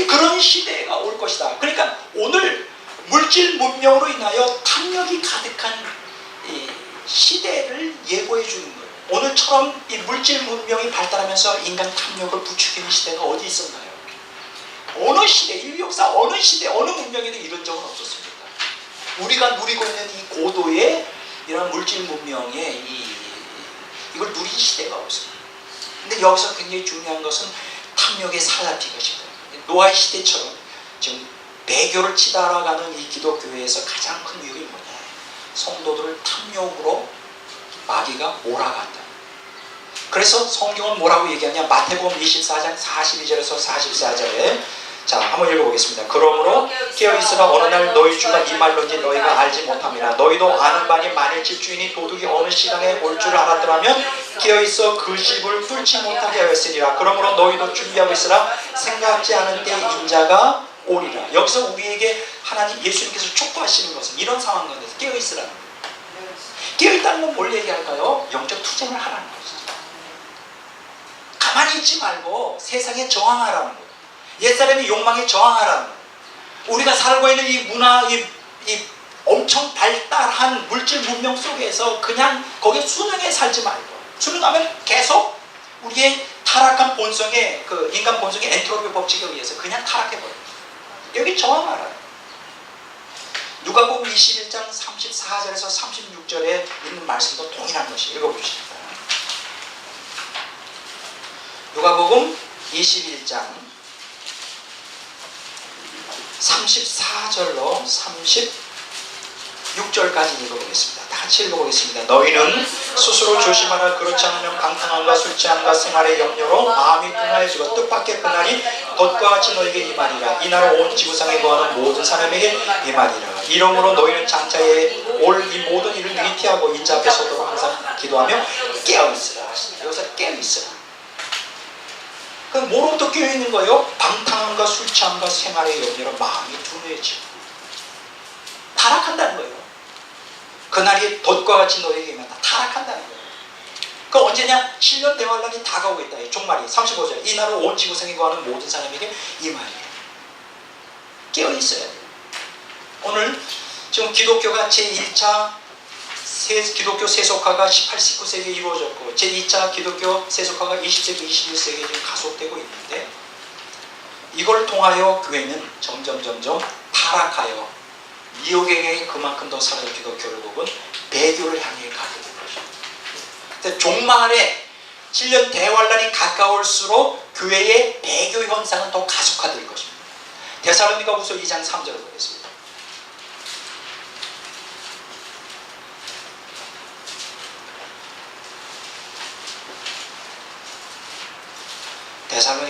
그런 시대가 올 것이다. 그러니까 오늘 물질 문명으로 인하여 탐욕이 가득한 이 시대를 예고해 주는 거예요. 오늘처럼 이 물질 문명이 발달하면서 인간 탐욕을 부추기는 시대가 어디 있었나요? 어느 시대, 인류 역사 어느 시대, 어느 문명에도 이런 적은 없었습니다. 우리가 누리고 있는 이 고도의 이런 물질 문명의 이걸 누린 시대가 없습니다. 근데 여기서 굉장히 중요한 것은 탐욕의 사자티 것이고요. 노아의 시대처럼 지금 배교를 치달아가는 이 기독교회에서 가장 큰 위협이 뭐냐? 성도들을 탐욕으로 마귀가 몰아간다. 그래서 성경은 뭐라고 얘기하냐? 마태복음 24장 42절에서 44절에 자, 한번 읽어보겠습니다. 그러므로 깨어있으라. 어느 날 너희 주가 이 말론지 너희가 알지 못함이라. 너희도 아는 바니 만일 집주인이 도둑이 어느 시간에 올 줄 알았더라면 깨어있어 그 집을 뚫지 못하게 하였으리라. 그러므로 너희도 준비하고 있으라. 생각지 않은 때 인자가 오리라. 여기서 우리에게 하나님 예수님께서 촉구하시는 것은 이런 상황 가운데서 깨어있으라. 깨어있다는 건 뭘 얘기할까요? 영적 투쟁을 하라는 거죠. 가만히 있지 말고 세상에 저항하라는 거예요. 옛사람의 욕망에 저항하라는 거예요. 우리가 살고 있는 이 문화, 이 엄청 발달한 물질 문명 속에서 그냥 거기에 순응해 살지 말고, 순응하면 계속 우리의 타락한 본성의 그 인간 본성의 엔트로피 법칙에 의해서 그냥 타락해버려요. 여기 저항하라. 누가복음 21장 34절에서 36절에 있는 말씀도 동일한 것이 읽어보십시오. 누가복음 21장 34절로 36절까지 읽어보겠습니다. 다 같이 읽어보겠습니다. 너희는 스스로 조심하라. 그렇지 않으면 방탕함과 술 취함과 생활의 염려로 마음이 둔하여지고 뜻밖의 그날이 덫과 같이 너에게 임하리라. 이날 온 지구상에 거하는 모든 사람에게 임하리라. 이러므로 너희는 장차에 올 이 모든 일을 미리 피하고 인자 앞에 서도록 항상 기도하며 깨어있으라. 여기서 깨어있으라. 그럼 뭐로부터 깨어있는 거예요? 방탕함과 술 취함과 생활의 염려로 마음이 둔해지고 타락한다는 거예요. 그날이 덫과 같이 너에게 임한다. 타락한다는 거예요. 그 언제냐? 7년 대환란이 다가오고 있다. 종말이 35절. 이날은 온 지구상에 거하는 모든 사람에게 임하리라. 깨어있어야 돼요. 오늘 지금 기독교가 제1차 기독교 세속화가 18, 19세기에 이루어졌고 제2차 기독교 세속화가 20세기, 21세기에 지금 가속되고 있는데 이걸 통하여 교회는 점점 타락하여 미혹에게 그만큼 더 사라지고 결국은 배교를 향해 가게 된 것입니다. 종말에 7년 대환란이 가까울수록 교회의 배교 현상은 더 가속화될 것입니다. 데살로니가후서 2장 3절을 보겠습니다.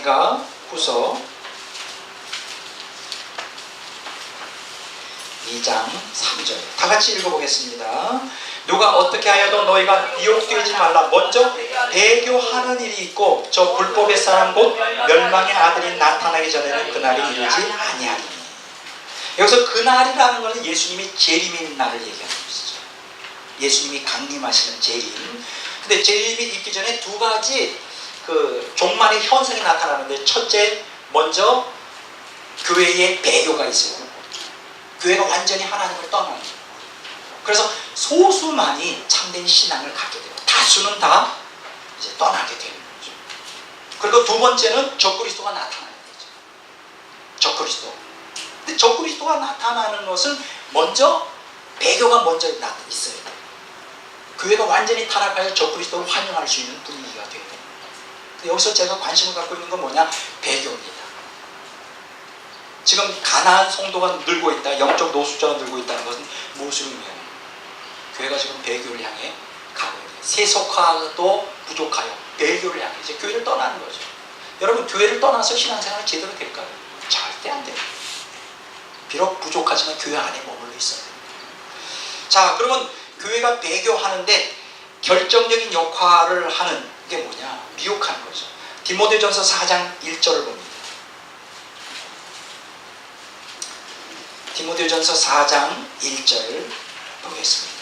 데살로니가후서 2장 3절 다 같이 읽어보겠습니다. 누가 어떻게 하여도 너희가 미혹되지 말라. 먼저 배교하는 일이 있고 저 불법의 사람 곧 멸망의 아들이 나타나기 전에는 그날이 이르지 아니하리니. 여기서 그날이라는 것은 예수님이 재림인 날을 얘기하는 것이죠. 예수님이 강림하시는 재림. 근데 재림이 있기 전에 두 가지 그 종말의 현상이 나타나는데 첫째, 먼저 교회의 배교가 있어요. 교회가 완전히 하나님을 떠나는 거예요. 그래서 소수만이 참된 신앙을 갖게 돼요. 다수는 다 이제 떠나게 되는 거죠. 그리고 두 번째는 적그리스도가 나타나는 거죠. 적그리스도. 근데 적그리스도가 나타나는 것은 먼저 배교가 먼저 있어야 돼요. 교회가 완전히 타락하여 적그리스도를 환영할 수 있는 분위기가 돼야 돼요. 여기서 제가 관심을 갖고 있는 건 뭐냐? 배교입니다. 지금 가난한 성도가 늘고 있다, 영적 노숙자가 늘고 있다는 것은 무엇을 의미하냐? 교회가 지금 배교를 향해 가고 있는 거예요. 세속화도 부족하여 배교를 향해 이제 교회를 떠나는 거죠. 여러분, 교회를 떠나서 신앙생활이 제대로 될까요? 절대 안 돼요. 비록 부족하지만 교회 안에 머물러 있어야 됩니다. 자, 그러면 교회가 배교하는데 결정적인 역할을 하는 게 뭐냐? 미혹하는 거죠. 디모데전서 4장 1절을 봅니다. 디모데전서 4장 1절 보겠습니다.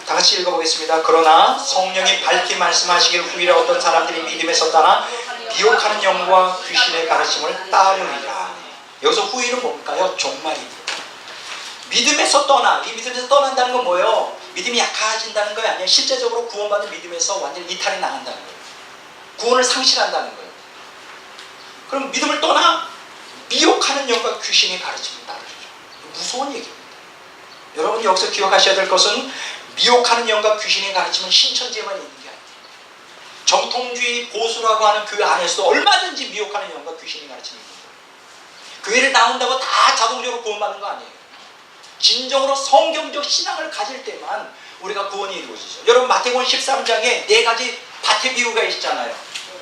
다 같이 읽어보겠습니다. 그러나 성령이 밝히 말씀하시길 후일에 어떤 사람들이 믿음에서 떠나 미혹하는 영과 귀신의 가르침을 따르리라. 여기서 후일은 뭘까요? 종말입니다. 믿음에서 떠나, 이 믿음에서 떠난다는 건 뭐예요? 믿음이 약해진다는 거예요? 아니에요? 실제적으로 구원받은 믿음에서 완전히 이탈이 나간다는 거예요. 구원을 상실한다는 거예요. 그럼 믿음을 떠나 미혹하는 영과 귀신의 가르침을 따르죠. 무서운 얘기입니다. 여러분 여기서 기억하셔야 될 것은 미혹하는 영과 귀신의 가르침은 신천지에만 있는 게 아니에요. 정통주의 보수라고 하는 교회 안에서도 얼마든지 미혹하는 영과 귀신의 가르침이 있는 거예요. 교회를 나온다고 다 자동적으로 구원받는 거 아니에요. 진정으로 성경적 신앙을 가질 때만 우리가 구원이 이루어지죠. 여러분 마태복음 13장에 네 가지 밭의 비유가 있잖아요.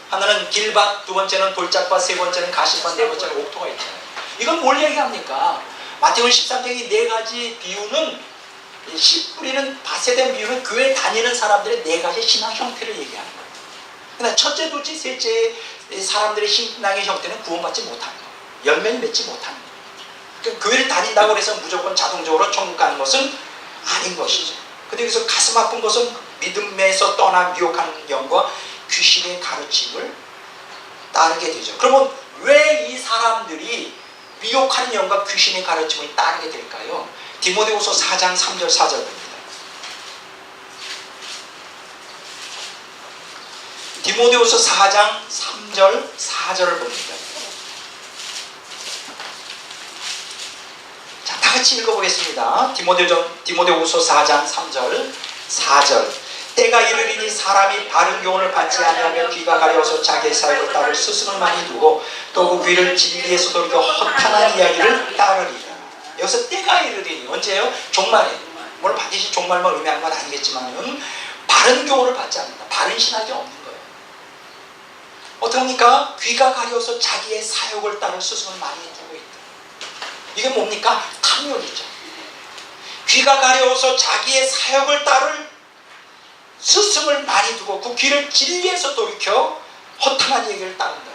하나는 길밭, 두 번째는 돌짝밭, 세 번째는 가시밭, 네 번째는 옥토가 있잖아요. 이건 뭘 얘기합니까? 마태복음 13장의 네 가지 비유는 씨 뿌리는 밭에 대한 비유는 교회 다니는 사람들의 네 가지 신앙 형태를 얘기하는 거예요. 그러나 첫째, 둘째, 셋째 사람들의 신앙의 형태는 구원받지 못하는 거예요. 열매를 맺지 못하는 거예요. 그러니까 교회를 다닌다고 해서 무조건 자동적으로 천국 가는 것은 아닌 것이죠. 근데 여기서 가슴 아픈 것은 믿음에서 떠난 미혹하는 영과 귀신의 가르침을 따르게 되죠. 그러면 왜 이 사람들이 미혹하는 영과 귀신의 가르침을 따르게 될까요? 디모데후서 4장 3절 4절입니다. 디모데후서 4장 3절 4절을 봅니다. 자, 다 같이 읽어보겠습니다. 디모데후서 4장 3절 4절. 때가 이르리니 사람이 바른 교훈을 받지 아니하며 귀가 가려워서 자기의 사역을 따를 스승을 많이 두고 또 그 귀를 진리에서 돌이켜 허탄한 이야기를 따르리라. 여기서 때가 이르리니 언제예요? 종말에. 뭘 반드시 종말만 의미하는 건 아니겠지만 바른 교훈을 받지 않는다. 바른 신학이 없는 거예요. 어떡합니까? 귀가 가려워서 자기의 사역을 따를 스승을 많이 두고 있다. 이게 뭡니까? 탐욕이죠. 귀가 가려워서 자기의 사역을 따를 스승을 많이 두고 그 귀를 진리에서 돌이켜 허탄한 얘기를 따른다.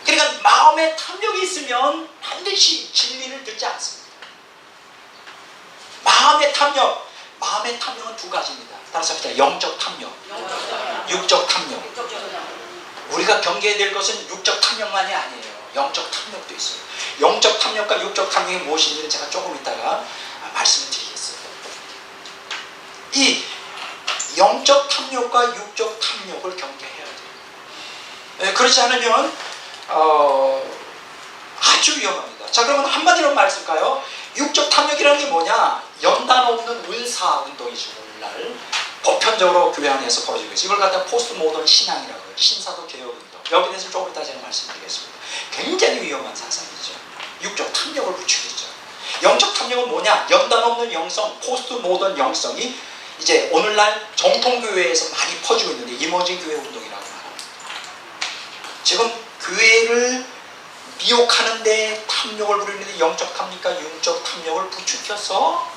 그러니까 마음에 탐욕이 있으면 반드시 진리를 듣지 않습니다. 마음의 탐욕은 두 가지입니다. 따라서 합시다. 영적 탐욕, 육적 탐욕. 우리가 경계해야 될 것은 육적 탐욕만이 아니에요. 영적 탐욕도 있어요. 영적 탐욕과 육적 탐욕이 무엇인지는 제가 조금 이따가 말씀을 드리겠습니다. 이 영적 탐욕과 육적 탐욕을 경계해야 돼요. 그렇지 않으면 아주 위험합니다. 자, 그러면 한마디로 말씀할까요? 육적 탐욕이라는 게 뭐냐? 연단 없는 은사 운동이죠. 오늘날 보편적으로 교회 안에서 벌어지고 있어요. 이걸 갖다 포스트 모던 신앙이라고 해요. 신사도 개혁 운동. 여기에 대해서 조금 이따 제가 말씀드리겠습니다. 굉장히 위험한 사상이죠. 육적 탐욕을 부추기죠. 영적 탐욕은 뭐냐? 연단 없는 영성, 포스트 모던 영성이 이제 오늘날 정통교회에서 많이 퍼지고 있는데 이머징 교회 운동이라고 말합니다. 지금 교회를 미혹하는데 탐욕을 부리는데 영적 탐욕과 육적 탐욕을 부추겨서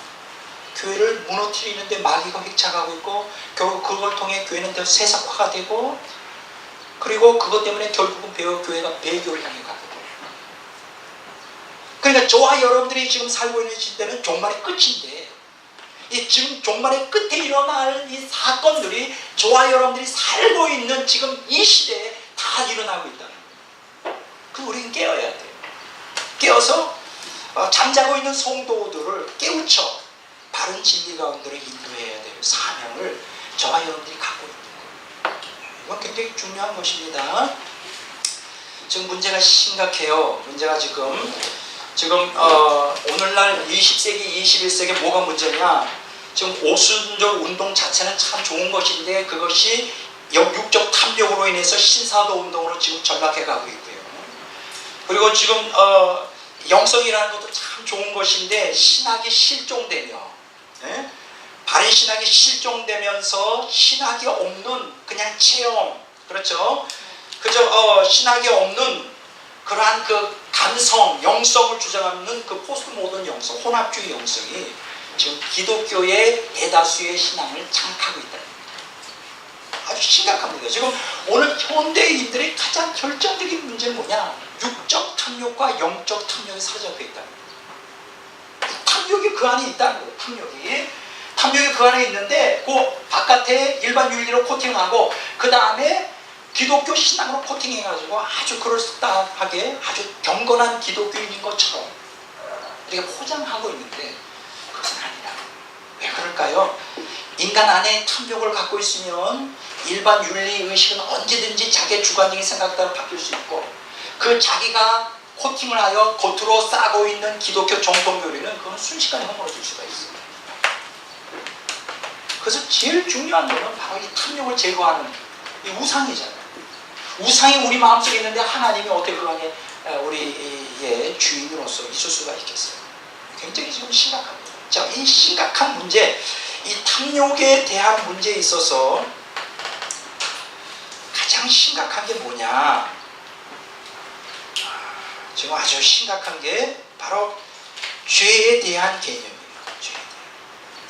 교회를 무너뜨리는데 마귀가 획착하고 있고 결국 그걸 통해 교회는 더 세속화가 되고 그리고 그것 때문에 결국은 교회가 배교를 향해 가게 돼요. 그러니까 저와 여러분들이 지금 살고 있는 시대는 종말의 끝인데 이 지금 종말의 끝에 일어날 이 사건들이 저와 여러분들이 살고 있는 지금 이 시대에 다 일어나고 있다는 거예요. 그 우리는 깨어야 돼요. 깨어서 잠자고 있는 성도들을 깨우쳐 바른 진리 가운데로 인도해야 될 사명을 저와 여러분들이 갖고 있는 거예요. 이건 굉장히 중요한 것입니다. 지금 문제가 심각해요. 문제가 지금 오늘날 20세기, 21세기 뭐가 문제냐? 지금 오순절 운동 자체는 참 좋은 것인데 그것이 육적 탐욕으로 인해서 신사도 운동으로 지금 전락해 가고 있고요. 그리고 지금 영성이라는 것도 참 좋은 것인데 신학이 실종되며 바른 신학이 실종되면서 신학이 없는 그냥 체험, 그렇죠? 그저 신학이 없는 그러한 그 감성, 영성을 주장하는 그 포스트 모던 영성, 혼합주의 영성이 지금 기독교의 대다수의 신앙을 장악하고 있다는 겁니다. 아주 심각합니다. 지금 오늘 현대인들의 가장 결정적인 문제는 뭐냐? 육적 탐욕과 영적 탐욕이 사라져 있다는 거예요. 탐욕이 그 안에 있다는 거예요. 탐욕이 그 안에 있는데 그 바깥에 일반 윤리로 코팅하고 그 다음에 기독교 신앙으로 코팅해가지고 아주 그럴싸하게 아주 경건한 기독교인인 것처럼 우리가 포장하고 있는데 그것은 아니라. 왜 그럴까요? 인간 안에 탐욕을 갖고 있으면 일반 윤리의식은 언제든지 자기의 주관적인 생각 따라 바뀔 수 있고, 그 자기가 코팅을 하여 겉으로 싸고 있는 기독교 정통교리는 그건 순식간에 허물어질 수가 있어요. 그래서 제일 중요한 거는 바로 이 탐욕을 제거하는 이 우상이잖아요. 우상이 우리 마음속에 있는데 하나님이 어떻게 그 안에 우리의 주인으로서 있을 수가 있겠어요? 굉장히 지금 심각합니다. 자, 이 심각한 문제, 이 탐욕에 대한 문제에 있어서 가장 심각한 게 뭐냐? 지금 아주 심각한 게 바로 죄에 대한 개념이에요. 죄에 대한.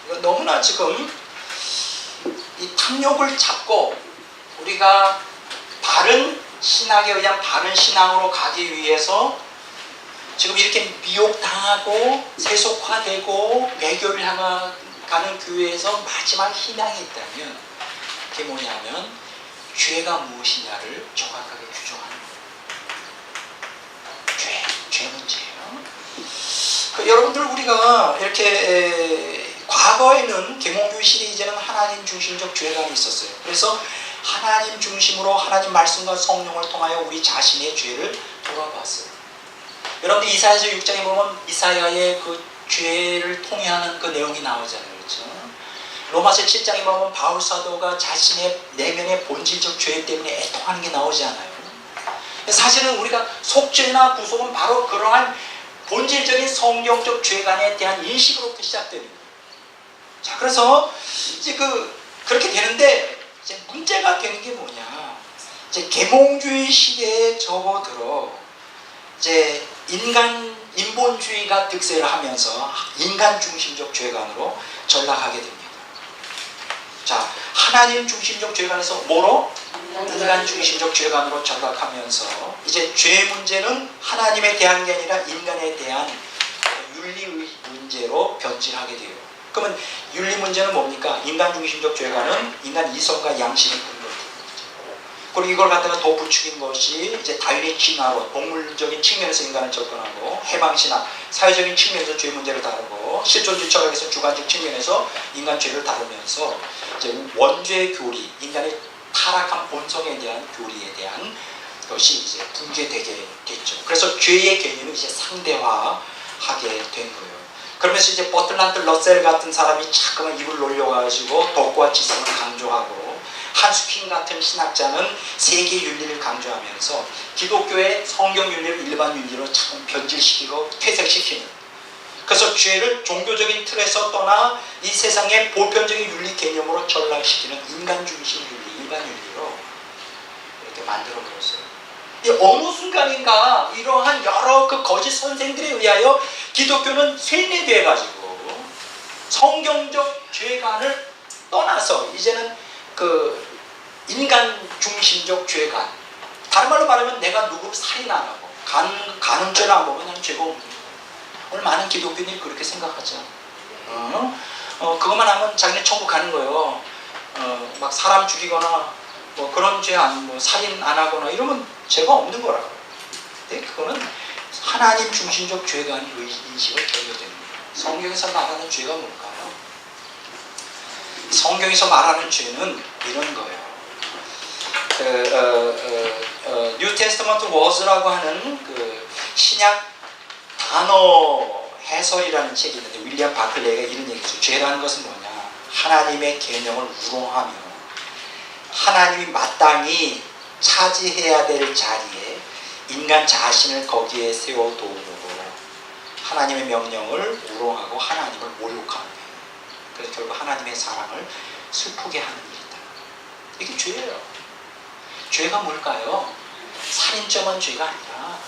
이거 너무나 지금 이 탐욕을 잡고 우리가 바른 신학에 의한 바른 신앙으로 가기 위해서 지금 이렇게 미혹당하고 세속화되고 매교를 향하는 교회에서 마지막 희망이 있다면 그게 뭐냐면 죄가 무엇이냐를 정확하게 규정하는 거예요. 죄 문제예요. 여러분들 우리가 이렇게 과거에는 계몽주의 시리즈는 하나님 중심적 죄관이 있었어요. 그래서 하나님 중심으로 하나님 말씀과 성령을 통하여 우리 자신의 죄를 돌아봤어요. 여러분들 이사야서 6장에 보면 이사야의 그 죄를 통해하는 그 내용이 나오잖아요. 그렇죠? 로마서 7장에 보면 바울 사도가 자신의 내면의 본질적 죄 때문에 애통하는 게 나오지 않아요. 사실은 우리가 속죄나 구속은 바로 그러한 본질적인 성경적 죄관에 대한 인식으로부터 시작됩니다. 자, 그래서 이제 그렇게 되는데 이제 문제가 되는 게 뭐냐? 이제 계몽주의 시대에 접어들어 이제 인본주의가 득세를 하면서 인간 중심적 죄관으로 전락하게 됩니다. 자, 하나님 중심적 죄관에서 뭐로? 인간 중심적 죄관으로 전락하면서 이제 죄 문제는 하나님에 대한 게 아니라 인간에 대한 윤리의 문제로 변질하게 돼요. 그러면 윤리 문제는 뭡니까? 인간 중심적 죄관은 인간 이성과 양심의 근거죠. 그리고 이걸 갖다가 더 부추긴 것이 이제 다윈의 진화로 동물적인 측면에서 인간을 접근하고, 해방신학 사회적인 측면에서 죄 문제를 다루고, 실존주의 철학에서 주관적 측면에서 인간 죄를 다루면서 이제 원죄 교리, 인간의 타락한 본성에 대한 교리에 대한 것이 이제 붕괴되게 됐죠. 그래서 죄의 개념을 이제 상대화하게 된 거예요. 그러면서 이제 버틀란트 러셀 같은 사람이 자꾸만 입을 놀려가지고 덕과 지성을 강조하고, 한스퀸 같은 신학자는 세계 윤리를 강조하면서 기독교의 성경 윤리를 일반 윤리로 자꾸 변질시키고 퇴색시키는, 그래서 죄를 종교적인 틀에서 떠나 이 세상의 보편적인 윤리 개념으로 전락시키는 인간 중심 윤리, 일반 윤리로 이렇게 만들어 버렸어요. 어느 순간인가 이러한 여러 그 거짓 선생들에 의하여 기독교는 쇠뇌돼 가지고 성경적 죄관을 떠나서 이제는 그 인간 중심적 죄관, 다른 말로 말하면 내가 누구를 살인 안 하고 가는 죄를 안 보면 나는 죄가 없는 거예요. 오늘 많은 기독교인들이 그렇게 생각하죠. 그것만 하면 자기네 천국 가는 거예요. 막 사람 죽이거나 뭐 그런 죄 뭐 살인 안 하거나 이러면 죄가 없는 거라고. 근데 그거는 하나님 중심적 죄관의 인식을 결여되는 거예요. 성경에서 말하는 죄가 뭘까요? 성경에서 말하는 죄는 이런 거예요. 뉴 테스트먼트 워즈라고 하는 그 신약 단어 해설이라는 책이 있는데, 윌리엄 바클레이가 이런 얘기죠. 죄라는 것은 뭐냐? 하나님의 계명을 우롱하며 하나님이 마땅히 차지해야 될 자리에 인간 자신을 거기에 세워두므로 하나님의 명령을 우롱하고 하나님을 모욕하는 거예요. 그래서 결국 하나님의 사랑을 슬프게 하는 일이다. 이게 죄예요. 죄가 뭘까요? 살인죄만 죄가 아니라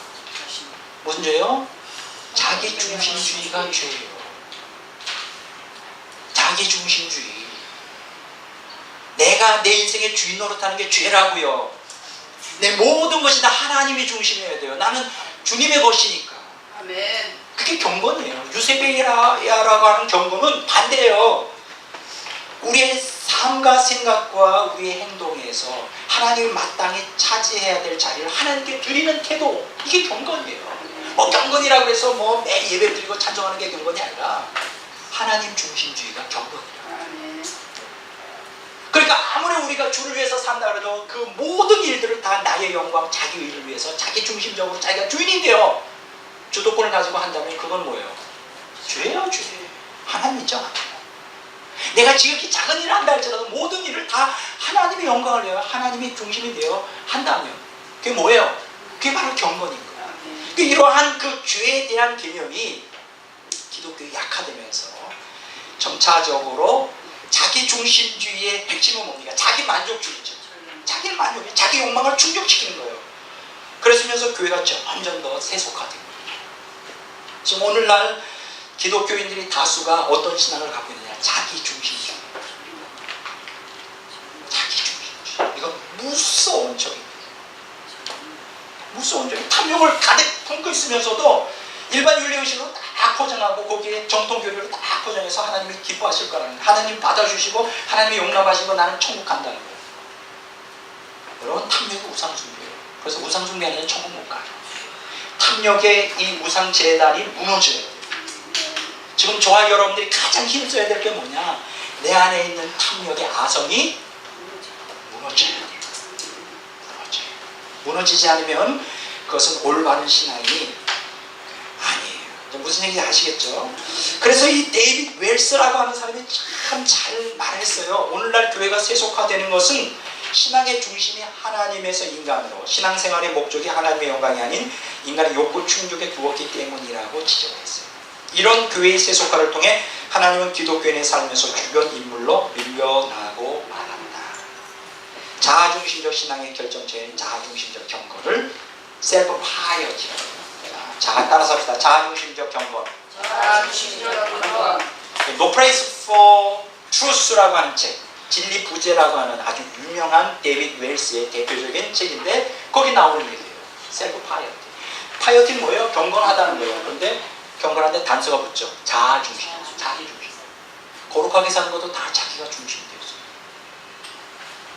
무슨 죄요? 자기 중심주의가 죄예요. 자기 중심주의. 내가 내 인생의 주인 노릇하는 게 죄라고요. 내 모든 것이 다 하나님이 중심이어야 돼요. 나는 주님의 것이니까. 아멘. 그게 경건이에요. 유세베이라고 하는 경건은 반대예요. 우리의 삶과 생각과 우리의 행동에서 하나님이 마땅히 차지해야 될 자리를 하나님께 드리는 태도, 이게 경건이에요. 뭐 경건이라고 해서 뭐 매 예배 드리고 찬송하는 게 경건이 아니라 하나님 중심주의가 경건이라. 그러니까 아무리 우리가 주를 위해서 산다 그래도 그 모든 일들을 다 나의 영광, 자기 의를 위해서 자기 중심적으로 자기가 주인인데요. 주도권을 가지고 한다면 그건 뭐예요? 죄예요, 죄. 하나님이죠. 내가 지극히 작은 일을 한다 할지라도 모든 일을 다 하나님의 영광을 위하여 하나님이 중심이 되어 한다면 그게 뭐예요? 그게 바로 경건인 거예요. 이러한 그 죄에 대한 개념이 기독교에 약화되면서 점차적으로 자기 중심주의의 핵심은 뭡니까? 자기 만족주의죠. 자기 만족, 자기 욕망을 충족시키는 거예요. 그러면서 교회가 점점 더 세속화된 거예요. 지금 오늘날 기독교인들이 다수가 어떤 신앙을 갖고 있느냐? 자기 중심주의. 자기 중심주의. 이건 무서운 적입니다. 무서운 적이 탐욕을 가득 품고 있으면서도 일반 윤리의식으로 딱 포장하고 거기에 정통교리로 딱 포장해서 하나님이 기뻐하실 거라는 거예요. 하나님 받아주시고 하나님이 용납하시고 나는 천국 간다는 거예요. 여러분 탐욕이 우상숭배예요. 그래서 우상숭배하면 천국 못 가요. 탐욕의 이 우상재단이 무너져야 돼요. 지금 저와 여러분들이 가장 힘써야 될 게 뭐냐? 내 안에 있는 탐욕의 아성이 무너져야 돼요. 무너지지 않으면 그것은 올바른 신앙이 아니에요. 무슨 얘기인지 아시겠죠? 그래서 이 데이빗 웰스라고 하는 사람이 참 잘 말했어요. 오늘날 교회가 세속화되는 것은 신앙의 중심이 하나님에서 인간으로, 신앙생활의 목적이 하나님의 영광이 아닌 인간의 욕구 충족에 두었기 때문이라고 지적을 했어요. 이런 교회의 세속화를 통해 하나님은 기독교인의 삶에서 주변 인물로 밀려나고 말한다. 자아중심적 신앙의 결정체인 자아중심적 경건을 셀프 파이어티라고 합니다. 자, 따라서 합시다. 자아중심적 경건. 자아중심적 경건. No Place for Truth라고 하는 책, 진리 부재라고 하는 아주 유명한 데이빗 웰스의 대표적인 책인데 거기 나오는 얘기예요. 셀프 파이어티. 파이어티는 뭐예요? 경건하다는 거예요. 그런데 경건한데 단서가 붙죠. 자아중심. 자기 중심. 거룩하게 사는 것도 다 자기가 중심이 되어 있어요.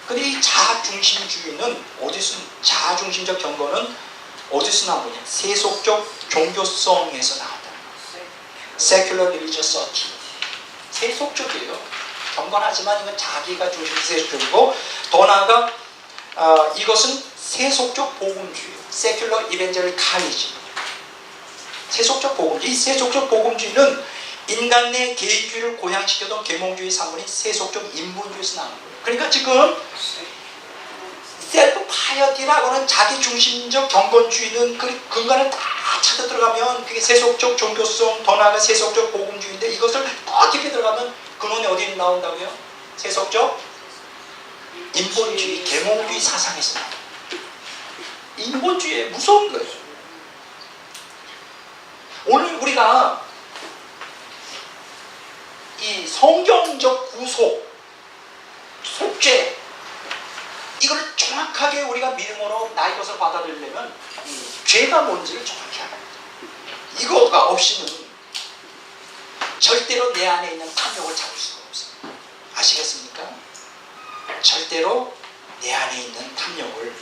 근데 이 자아중심주의는 자아중심적 경건은 어디서 나오냐? 세속적 종교성에서 나온다는 거예요. Secular religiosity. 세속적이에요. 경건하지만 이건 자기가 중심이 세속적이고 더 나아가 이것은 세속적 복음주의예요. Secular evangelicalism. 세속적 복음주의. 이 세속적 복음주의는 인간 내 개인주의를 고양시켜던 계몽주의 산물인 세속적 인본주의에서 나오는 거예요. 그러니까 지금 셀프 파이어티라고 하는 자기중심적 경건주의는 그 근간을 다 찾아 들어가면 그게 세속적 종교성, 더 나아가 세속적 복음주의인데 이것을 더 깊이 들어가면 근원이 어디 나온다고요? 세속적 인본주의, 계몽주의 사상에서 나와요. 인본주의에 무서운 거예요. 오늘 우리가 이 성경적 구속, 속죄 이걸 정확하게 우리가 믿음으로 나의 것을 받아들이려면 이 죄가 뭔지를 정확히 알아야 돼요. 이거가 없이는 절대로 내 안에 있는 탐욕을 잡을 수가 없어요. 아시겠습니까? 절대로 내 안에 있는 탐욕을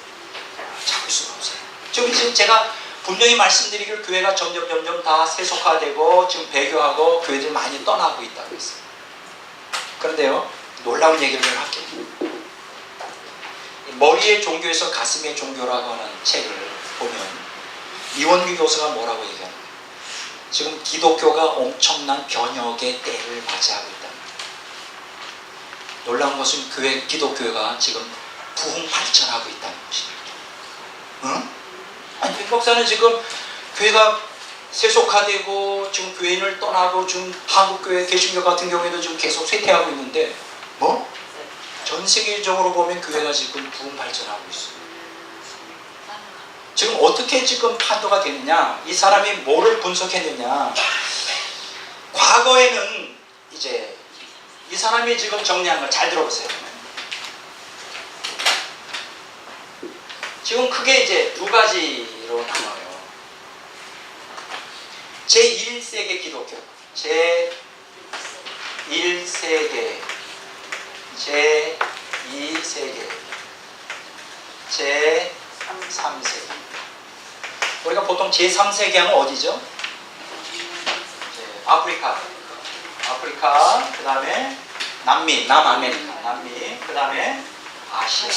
잡을 수가 없어요. 지금 제가 분명히 말씀드리기를 교회가 점점 다 세속화되고 지금 배교하고 교회들 많이 떠나고 있다고 했어요. 그런데요, 놀라운 얘기를 좀 할게요. 머리의 종교에서 가슴의 종교라고 하는 책을 보면 이원규 교수가 뭐라고 얘기하는 거예요? 지금 기독교가 엄청난 변혁의 때를 맞이하고 있다. 놀라운 것은 기독교가 지금 부흥 발전하고 있다는 것입니다. 응? 아니, 백 목사는 지금 교회가 세속화되고 지금 교인을 떠나고 지금 한국교회 개신교 같은 경우에도 지금 계속 쇠퇴하고 있는데 뭐? 전 세계적으로 보면 교회가 지금 부흥 발전하고 있어요. 지금 어떻게 지금 판도가 되느냐? 이 사람이 뭐를 분석했느냐? 과거에는 이제 이 사람이 지금 정리한 걸 잘 들어보세요. 지금 크게 이제 두 가지로 나눠요. 제1세계 기독교, 제1세계, 제2세계, 제3세계. 우리가 보통 제3세계 하면 어디죠? 아프리카, 그 다음에 남미, 남아메리카, 그 다음에 아시아.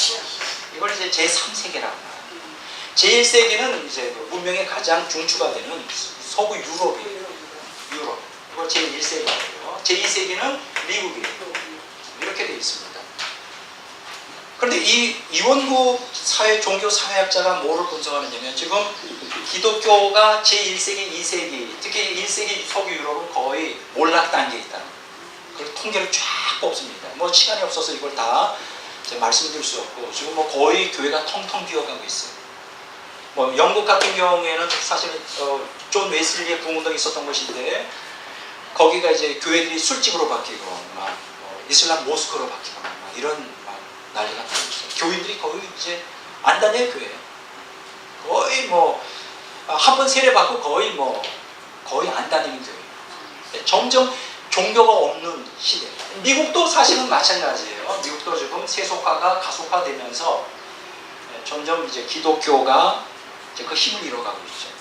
이걸 이제 제3세계라고 합니다. 제1세계는 이제 문명의 가장 중추가 되는 서구 유럽이에요. 유럽. 이걸 제1세계고요. 제2세계는 미국이에요. 이렇게 되어 있습니다. 그런데 이 이원구 종교 사회학자가 뭐를 분석하느냐면 지금 기독교가 제1세기, 2세기, 특히 1세기 서구 유럽은 거의 몰락 단계에 있다는 거예요. 그걸 통계를 쫙 뽑습니다. 뭐 시간이 없어서 이걸 다 말씀드릴 수 없고 지금 뭐 거의 교회가 텅텅 비어가고 있어요. 뭐 영국 같은 경우에는 사실 존 웨슬리의 부흥운동이 있었던 것인데 거기가 이제 교회들이 술집으로 바뀌고 막 이슬람 모스크로 바뀌고 막 이런 막 난리가 나고 있어요. 교인들이 거의 이제 안 다녀요 교회. 거의 뭐 한 번 세례받고 거의 안 다니는 교회. 점점 종교가 없는 시대. 미국도 사실은 마찬가지예요. 미국도 지금 세속화가 가속화되면서 점점 이제 기독교가 이제 그 힘을 잃어가고 있죠.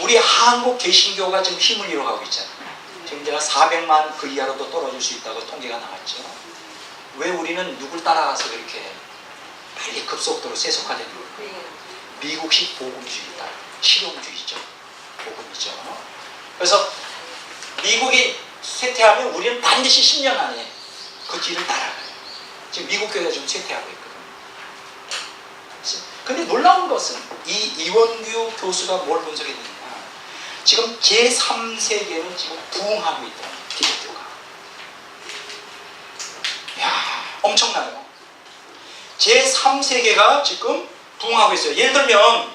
우리 한국 개신교가 지금 힘을 잃어가고 있잖아요. 지금 제가 400만 그 이하로도 떨어질 수 있다고 통계가 나왔죠. 왜 우리는 누굴 따라가서 그렇게 빨리 급속도로 세속화되는 거예요? 미국식 복음주의다. 실용주의죠. 복음이죠. 그래서 미국이 쇠퇴하면 우리는 반드시 10년 안에 그 뒤를 따라가요. 지금 미국 교회가 좀 쇠퇴하고 있거든요. 근데 놀라운 것은 이 이원규 교수가 뭘 분석했느냐. 지금 제3세계는 지금 부흥하고 있다. 기독교가. 이야, 엄청나요. 제3세계가 지금 부흥하고 있어요. 예를 들면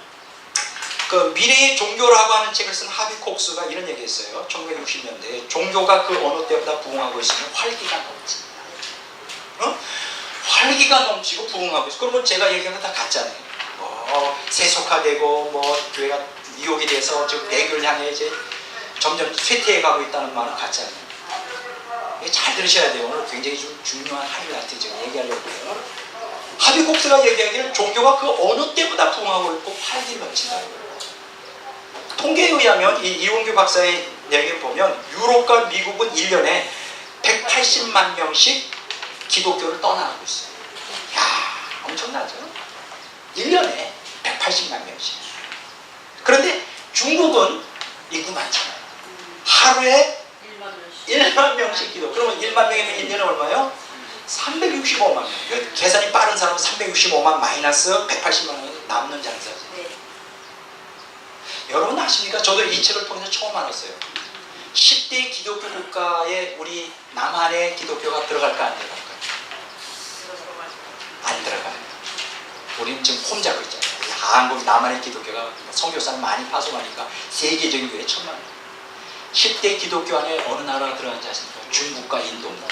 그 미래의 종교라고 하는 책을 쓴 하비 콕스가 이런 얘기했어요. 1960년대에 종교가 그 어느 때보다 부흥하고 있으면 활기가 넘칩니다. 활기가 넘치고 부흥하고 있어. 그러면 제가 얘기하는 거 다 같잖아요. 세속화되고 교회가 미혹이 돼서 지금 대교를 향해 이제 점점 쇠퇴해가고 있다는 말은 같잖아요. 잘 들으셔야 돼요. 오늘 굉장히 좀 중요한 하이라이트 지금 얘기하려고 해요. 하비 콕스가 얘기하기를 종교가 그 어느 때보다 부흥하고 있고 활기가 넘친다고요. 통계에 의하면 이 이원규 박사의 얘기를 보면 유럽과 미국은 1년에 180만 명씩 기독교를 떠나가고 있어요. 이야, 엄청나죠? 1년에 180만 명씩. 그런데 중국은 인구 많잖아요. 하루에 1만 명씩 기도. 그러면 1만 명이면 1년에 얼마요? 365만 명. 계산이 빠른 사람은 365만 마이너스 180만 원 남는 장사지. 여러분 아십니까? 저도 이 책을 통해서 처음 알았어요. 10대 기독교 국가에 우리 남한의 기독교가 들어갈까 안 들어갈까? 안 들어가요. 우리는 지금 홈잡고 있잖아요. 한국 남한의 기독교가 선교사를 많이 파송하니까 세계적인 교회 천만. 10대 기독교 안에 어느 나라가 들어간지 아십니까? 중국과 인도입니다.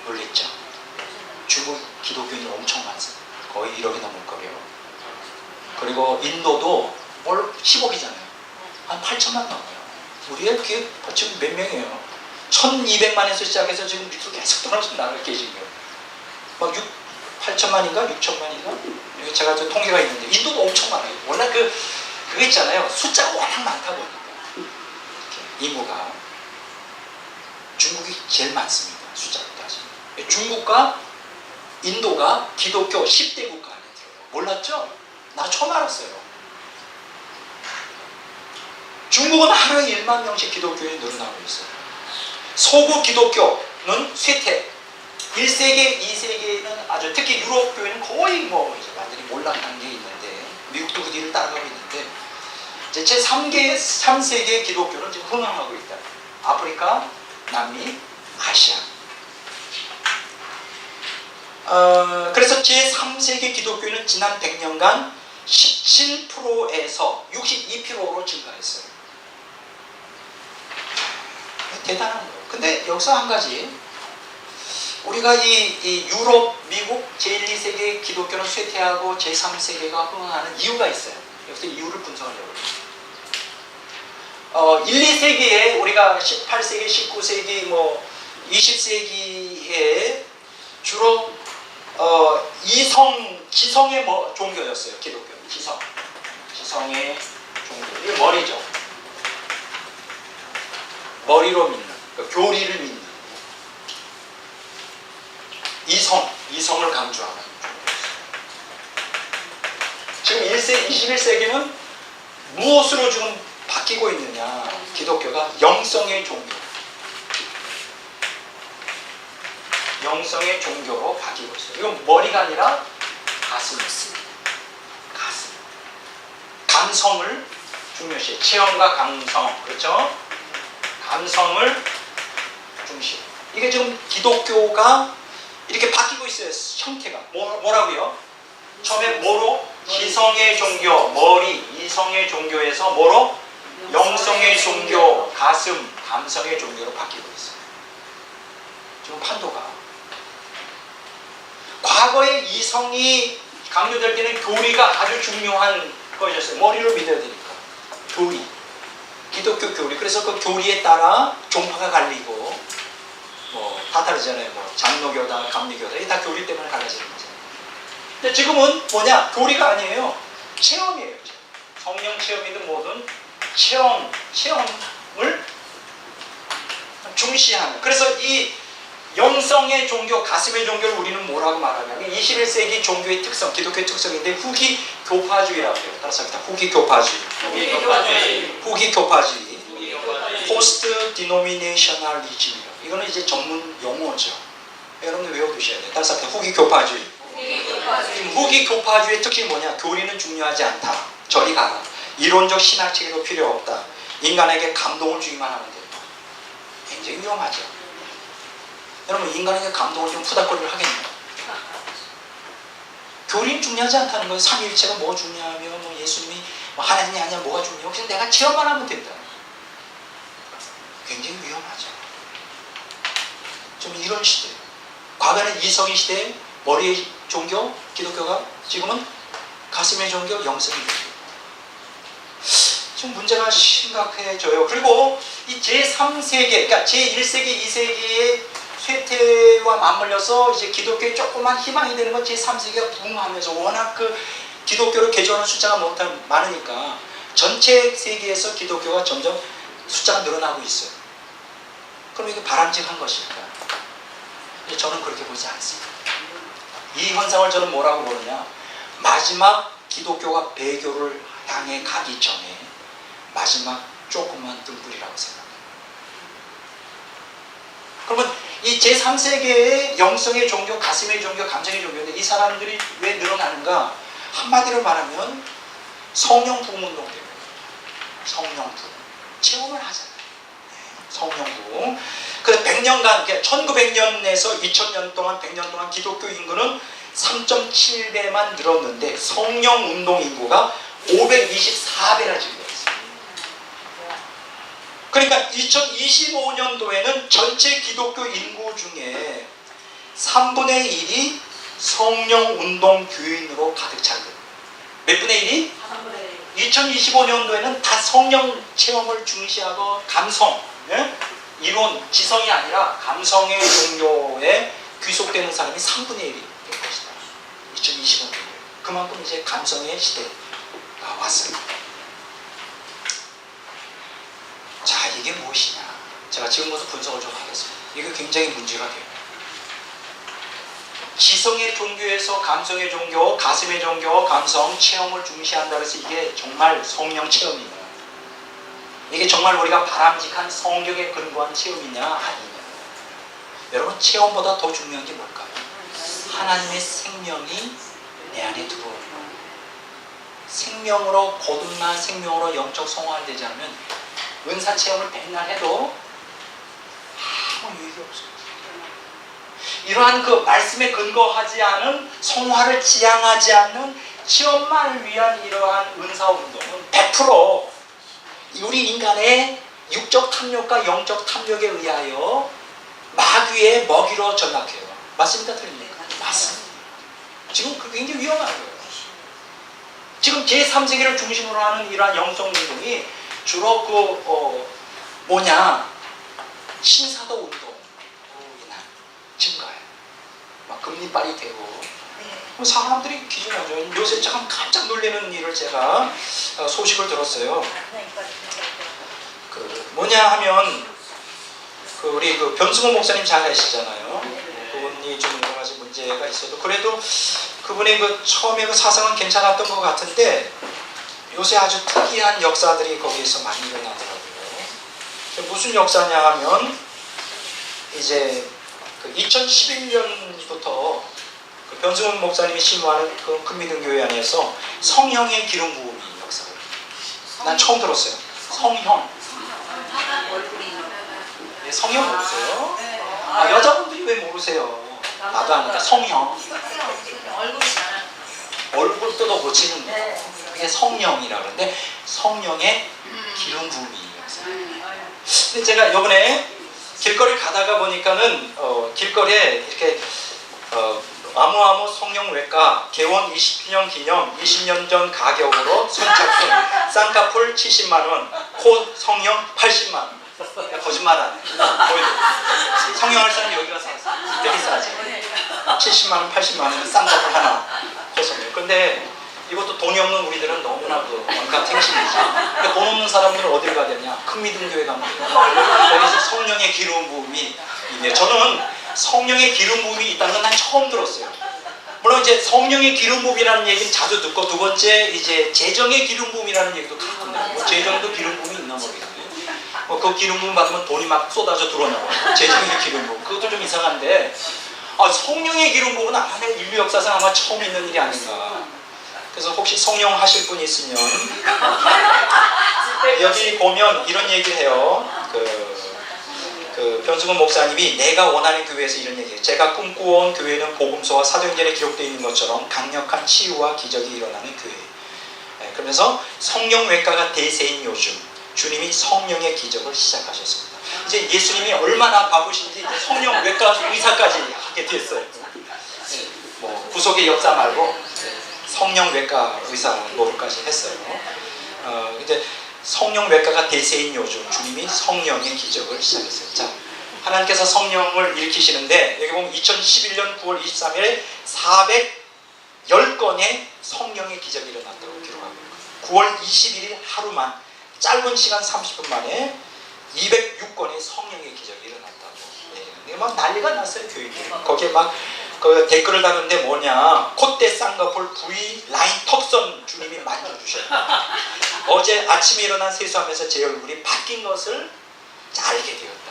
놀랬죠? 중국 기독교인이 엄청 많습니다. 거의 1억이 넘을 거예요. 그리고 인도도 올 10억이잖아요. 한 8천만 넘어요. 우리의 그게 지금 몇 명이에요? 1200만에서 시작해서 지금 밑으로 계속 떨어져 나가 계신 거예요. 막 8천만인가? 6천만인가? 제가 저 통계가 있는데 인도도 엄청 많아요. 원래 그거 있잖아요. 숫자가 워낙 많다 보니까 인구가 중국이 제일 많습니다. 숫자로 따지면. 중국과 인도가 기독교 10대 국가 안에 들어요. 몰랐죠? 나 처음 알았어요. 중국은 하루에 1만 명씩 기독교인이 늘어나고 있어요. 서구 기독교는 쇠퇴. 1세기, 2세기는 아주 특히 유럽 교회는 거의 이제 완전히 몰락 단계에 있는데 미국도 그 뒤를 따라가고 있는데 이제 제 3세기의 기독교는 지금 흥황하고 있다. 아프리카, 남미, 아시아. 그래서 제 3세기 기독교는 지난 100년간 17%에서 62%로 증가했어요. 대단한 거예요. 근데 여기서 한 가지, 우리가 이 유럽, 미국 제1, 2세기 기독교는 쇠퇴하고 제3세기가 흥하는 이유가 있어요. 여기서 이유를 분석하려고 해요. 1, 2세기에 우리가 18세기, 19세기, 20세기에 주로 이성 지성의 종교였어요. 기독교. 지성의 종교. 이게 머리죠. 머리로 믿는, 그러니까 교리를 믿는. 이성을 강조하는 종교였어요. 지금 21세기는 무엇으로 지금 바뀌고 있느냐? 기독교가 영성의 종교. 영성의 종교로 바뀌고 있어요. 이건 머리가 아니라 가슴이었습니다. 감성을 중요시해. 체험과 감성. 그렇죠? 감성을 중시. 이게 지금 기독교가 이렇게 바뀌고 있어요. 형태가. 뭐라고요? 처음에 뭐로? 지성의 종교, 머리, 이성의 종교에서 뭐로? 영성의 종교, 감성의 종교로 바뀌고 있어요. 지금 판도가. 과거에 이성이 강조될 때는 교리가 아주 중요한 것이었어요. 머리로 믿어야 되니까. 교리. 기독교 교리. 그래서 그 교리에 따라 종파가 갈리고, 다 다르잖아요. 장로교다, 감리교다. 이게 다 교리 때문에 갈라지는 거죠. 근데 지금은 뭐냐? 교리가 아니에요. 체험이에요. 성령 체험이든 뭐든 체험을 중시하는. 그래서 이 영성의 종교, 가슴의 종교를 우리는 뭐라고 말하냐면 21세기 종교의 특성, 기독교의 특성인데 후기 교파주의라고 해요. 따라서 후기 교파주의. 포스트 디노미네이셔널리즘. 이거는 이제 전문 용어죠. 여러분들 외워두셔야 돼요. 따라서 후기 교파주의. 후기 교파주의의 특징이 뭐냐? 교리는 중요하지 않다. 저리 가라. 이론적 신학 체계도 필요 없다. 인간에게 감동을 주기만 하면 된다. 굉장히 위험하죠. 여러분, 인간에게 감동을 좀 푸닥거리를 하겠네요. 교리는 중요하지 않다는 거예요. 삼위일체가 뭐 중요하며, 예수님이 하나님이 아니야 뭐가 중요해. 혹시 내가 체험만 하면 된다. 굉장히 위험하죠. 좀 이런 시대. 과거는 이성의 시대에 머리의 종교, 기독교가 지금은 가슴의 종교, 영성의 종교. 지금 문제가 심각해져요. 그리고 이 제3세계, 그러니까 제1세기, 2세기의 쇠퇴와 맞물려서 이제 기독교에 조그만 희망이 되는 건 제3세기가 부흥하면서 워낙 그 기독교를 개종하는 숫자가 많으니까 전체 세계에서 기독교가 점점 숫자가 늘어나고 있어요. 그럼 이게 바람직한 것일까? 저는 그렇게 보지 않습니다. 이 현상을 저는 뭐라고 보느냐? 마지막 기독교가 배교를 향해 가기 전에 마지막 조그만 등불이라고 생각해요. 그러면 이 제3세계의 영성의 종교, 가슴의 종교, 감정의 종교인데 이 사람들이 왜 늘어나는가? 한마디로 말하면 성령 부흥 운동 때문에. 성령 부흥. 체험을 하잖아요. 성령 부흥. 그래서 100년간, 1900년에서 2000년 동안, 100년 동안 기독교 인구는 3.7배만 늘었는데 성령 운동 인구가 524배나 증가했어요. 그러니까 2025년도에는 전체 기독교 인구 중에 3분의 1이 성령 운동 교인으로 가득 찰 거예요. 몇 분의 1이? 2025년도에는 다 성령 체험을 중시하고 감성, 이론, 지성이 아니라 감성의 종교에 귀속되는 사람이 3분의 1이 될 것이다. 2025년도에. 그만큼 이제 감성의 시대가 왔습니다. 자, 이게 무엇이냐? 제가 지금부터 분석을 좀 하겠습니다. 이게 굉장히 문제가 돼요. 지성의 종교에서 감성의 종교, 가슴의 종교, 감성, 체험을 중시한다 그래서 이게 정말 성령 체험이냐? 이게 정말 우리가 바람직한 성경에 근거한 체험이냐? 아니냐? 여러분, 체험보다 더 중요한 게 뭘까요? 하나님의 생명이 내 안에 들어오는 거예요. 생명으로 거듭나 생명으로 영적 성화되지 않으면 은사 체험을 맨날 해도 아무 유익이 없어요. 이러한 그 말씀에 근거하지 않은 성화를 지향하지 않는 체험만을 위한 이러한 은사 운동은 100% 우리 인간의 육적 탐욕과 영적 탐욕에 의하여 마귀의 먹이로 전락해요. 맞습니까? 틀립니까? 맞습니다. 지금 그 굉장히 위험한 거예요. 지금 제3세계를 중심으로 하는 이러한 영성 운동이 주로 신사도 운동 인한 증가해요. 막 금리빨이 되고 사람들이 기준하죠. 요새 참 깜짝 놀라는 일을 제가 소식을 들었어요. 뭐냐 하면 우리 변승호 목사님 잘 아시잖아요. 그분이 좀 여러 가지 문제가 있어도 그래도 그분의 처음에 사상은 괜찮았던 것 같은데 요새 아주 특이한 역사들이 거기에서 많이 일어나더라고요. 무슨 역사냐 하면 이제 2011년부터 변승훈 목사님이 신부하는 금미등교회 안에서 성령의 기름 부음이 역사를. 난 처음 들었어요. 성령. 네, 성령 모르세요? 여자분들이 왜 모르세요? 나도 아니까 성령. 얼굴도 더 고치는 거. 그게 성령이라 그러는데 성령의 기름 부음이 역사. 근데 제가 이번에 길거리 가다가 보니까는 길거리에 이렇게 아무아무 성령외과 개원 20주년 기념 20년 전 가격으로 선착순 쌍꺼풀 70만원 코 성령 80만원. 거짓말 안 해. 성령할 사람이 여기 가서 되게 싸지. 70만원 80만원 쌍꺼풀 하나 코 성령. 근데 이것도 돈이 없는 우리들은 너무나도 온갖 행심이지. 그러니까 돈 없는 사람들은 어딜 가야 되냐? 큰미등교회 가면 돼요. 거기서 성령의 기름 부음이 있네요. 저는 성령의 기름 부음이 있다는 건 난 처음 들었어요. 물론 이제 성령의 기름 부음이라는 얘기는 자주 듣고, 두 번째 이제 재정의 기름 부음이라는 얘기도 가끔 나요. 재정도 기름 부음이 있나 모르겠어요. 그 기름 부음 받으면 돈이 막 쏟아져 들어오나 봐요. 재정의 기름 부음. 그것도 좀 이상한데, 성령의 기름 부음은 아마 인류 역사상 아마 처음 있는 일이 아닌가. 그래서 혹시 성령 하실 분이 있으면 여기 보면 이런 얘기를 해요. 변승훈 목사님이 내가 원하는 교회에서 이런 얘기해요. 제가 꿈꾸어온 교회는 복음서와 사도행전에 기록되어 있는 것처럼 강력한 치유와 기적이 일어나는 교회. 그러면서 성령외과가 대세인 요즘 주님이 성령의 기적을 시작하셨습니다. 이제 예수님이 얼마나 바쁘신지 이제 성령외과 의사까지 하게 됐어요. 구속의 역사 말고 성령외과 의사 노릇까지 했어요. 이제 성령외과가 대세인 요즘 주님이 성령의 기적을 시작했어요. 자, 하나님께서 성령을 일으키시는데 여기 보면 2011년 9월 23일에 410건의 성령의 기적이 일어났다고 기록하고 있고 9월 21일 하루만 짧은 시간 30분 만에 206건의 성령의 기적이 일어났다고. 네, 막 난리가 났어요. 교인들이. 거기에 막 댓글을 다는데 뭐냐, 콧대 쌍꺼풀 V 라인 턱선 주님이 만져주셨다. 어제 아침에 일어난 세수하면서 제 얼굴이 바뀐 것을 알게 되었다.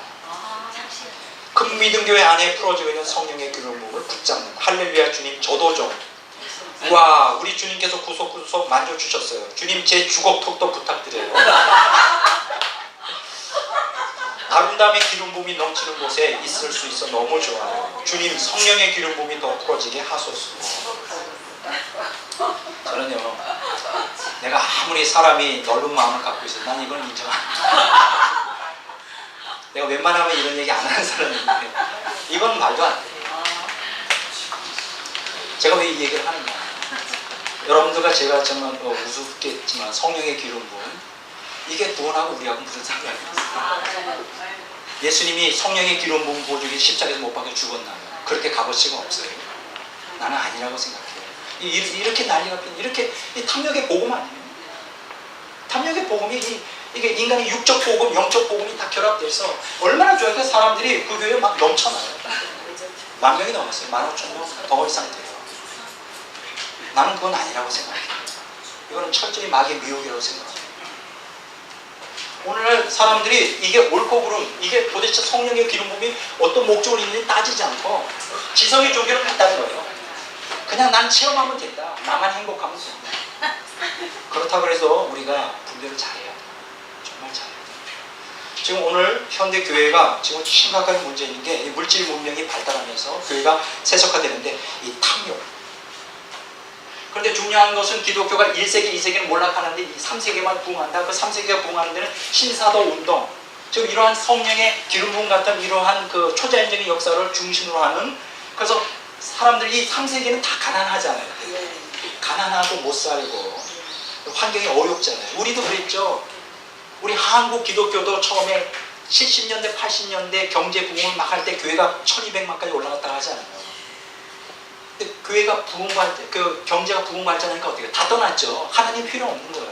금미등교회 안에 풀어지고 있는 성령의 기름 부음을 붙잡는 할렐루야 주님 저도 좀. 우와, 우리 주님께서 구석구석 만져주셨어요. 주님 제 주걱턱도 부탁드려요. 아름다움의 기름 부음이 넘치는 곳에 있을 수 있어 너무 좋아요. 주님 성령의 기름 부음이 더 풀어지게 하소서. 저는요, 내가 아무리 사람이 넓은 마음을 갖고 있어도 난 이건 인정 안 해. 내가 웬만하면 이런 얘기 안 하는 사람인데 이건 말도 안 돼. 제가 왜 이 얘기를 하는가? 여러분들과 제가 정말 우습겠지만 성령의 기름 부음, 이게 누구하고 우리하고 무슨 상관이 있어요? 예수님이 성령의 기름 부음 보여주기 십자가에서 못 박혀 죽었나요? 그렇게 값어치가 없어요. 나는 아니라고 생각해요. 이렇게 난리가 핀, 이렇게 이 탐욕의 복음 아니에요? 탐욕의 복음이 이게 인간의 육적 복음, 영적 복음이 다 결합돼서 얼마나 좋아요. 그래서 사람들이 그 교회에 막 넘쳐나요. 10,000명이 넘었어요. 15,000명 더 이상 돼요. 나는 그건 아니라고 생각해요. 이거는 철저히 마귀의 미혹이라고 생각해요. 오늘날 사람들이 이게 옳고 그름, 이게 도대체 성령의 기름 부음이 어떤 목적을 있는지 따지지 않고 지성의 종교를 갖다는 거예요. 그냥 난 체험하면 된다. 나만 행복하면 된다. 그렇다고 해서 우리가 분별을 잘해야 돼. 정말 잘해야 돼. 지금 오늘 현대 교회가 지금 심각한 문제 있는 게 이 물질 문명이 발달하면서 교회가 세속화되는데 이 탐욕. 그런데 중요한 것은 기독교가 1세기, 2세기는 몰락하는데 이 3세기만 부흥한다. 그 3세기가 부흥하는 데는 신사도 운동, 즉 이러한 성령의 기름 부음 같은 이러한 그 초자연적인 역사를 중심으로 하는, 그래서 사람들이 이 3세기는 다 가난하잖아요. 가난하고 못 살고 환경이 어렵잖아요. 우리도 그랬죠. 우리 한국 기독교도 처음에 70년대, 80년대 경제 부흥을 막 할 때 교회가 1200만까지 올라갔다 하지 않아요. 교회가 그 경제가 부흥발전하니까 어떻게 다 떠났죠. 하나님 필요 없는 거예요.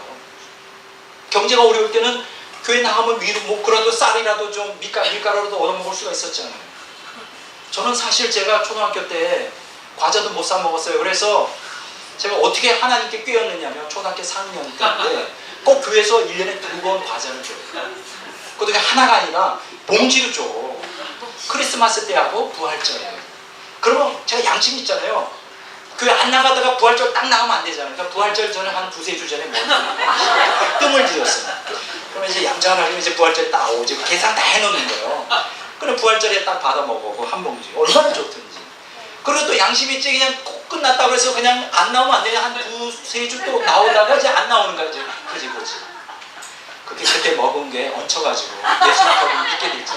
경제가 어려울 때는 교회 나가면 위로 뭐 그래도 쌀이라도 좀 밀가루라도 얻어먹을 수가 있었잖아요. 저는 사실 제가 초등학교 때 과자도 못 사 먹었어요. 그래서 제가 어떻게 하나님께 꿰었느냐면 초등학교 4학년 때인데 꼭 교회에서 1년에 2번 과자를 줘요. 그것도 하나가 아니라 봉지로 줘. 크리스마스 때하고 부활절에. 그러면 제가 양심이 있잖아요. 교회 안 나가다가 부활절 딱 나가면 안 되잖아요. 그러니까 부활절 전에 한 2-3주 전에 뜸을 들였어요. 그러면 이제 얌전하게 이제 부활절에 딱 오지. 계산 다 해놓는 거예요. 그럼 부활절에 딱 받아 먹고 한 봉지. 얼마나 좋든지. 그리고 또 양심이 있지. 그냥 꼭 끝났다고 해서 그냥 안 나오면 안 되냐. 한 2-3주 또 나오다가 이제 안 나오는 거야. 이제 그지. 그게 그때 먹은 게 얹혀가지고 예수님을 믿게 됐지.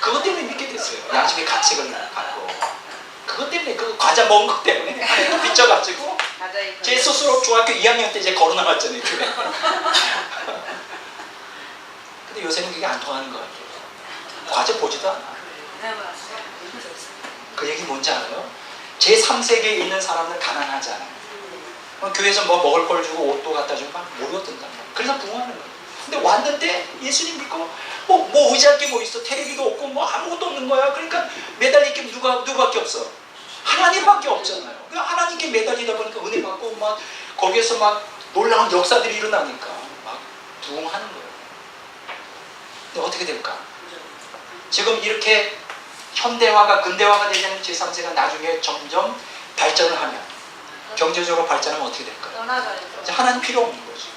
그것 때문에 믿게 됐어요. 양심의 가책을 갖고. 그것 때문에 그 과자 먹은 것 때문에 하나님을 빚져가지고 제 스스로 중학교 2학년 때 이제 걸어 나갔잖아요. 교회. 근데 요새는 그게 안 통하는 것 같아요. 과자 보지도 않아. 그 얘기 뭔지 알아요? 제3세계에 있는 사람들 가난하지 않아요. 교회에서 뭐 먹을 걸 주고 옷도 갖다 주고 막 모였던단 말이에요. 그래서 부흥하는 거예요. 근데 왔는데 예수님 믿고 뭐 의지할 게 뭐 있어. 텔레비도 없고 뭐 아무것도 없는 거야. 그러니까 매달릴 게 누구밖에 없어. 하나님밖에 없잖아요. 하나님께 매달리다 보니까 은혜 받고 막 거기에서 막 놀라운 역사들이 일어나니까 막 부흥하는 거예요. 근데 어떻게 될까? 지금 이렇게 현대화가 근대화가 되자는 제3세가 나중에 점점 발전을 하면 경제적으로 발전하면 어떻게 될까요? 이제 하나님 필요 없는 거죠.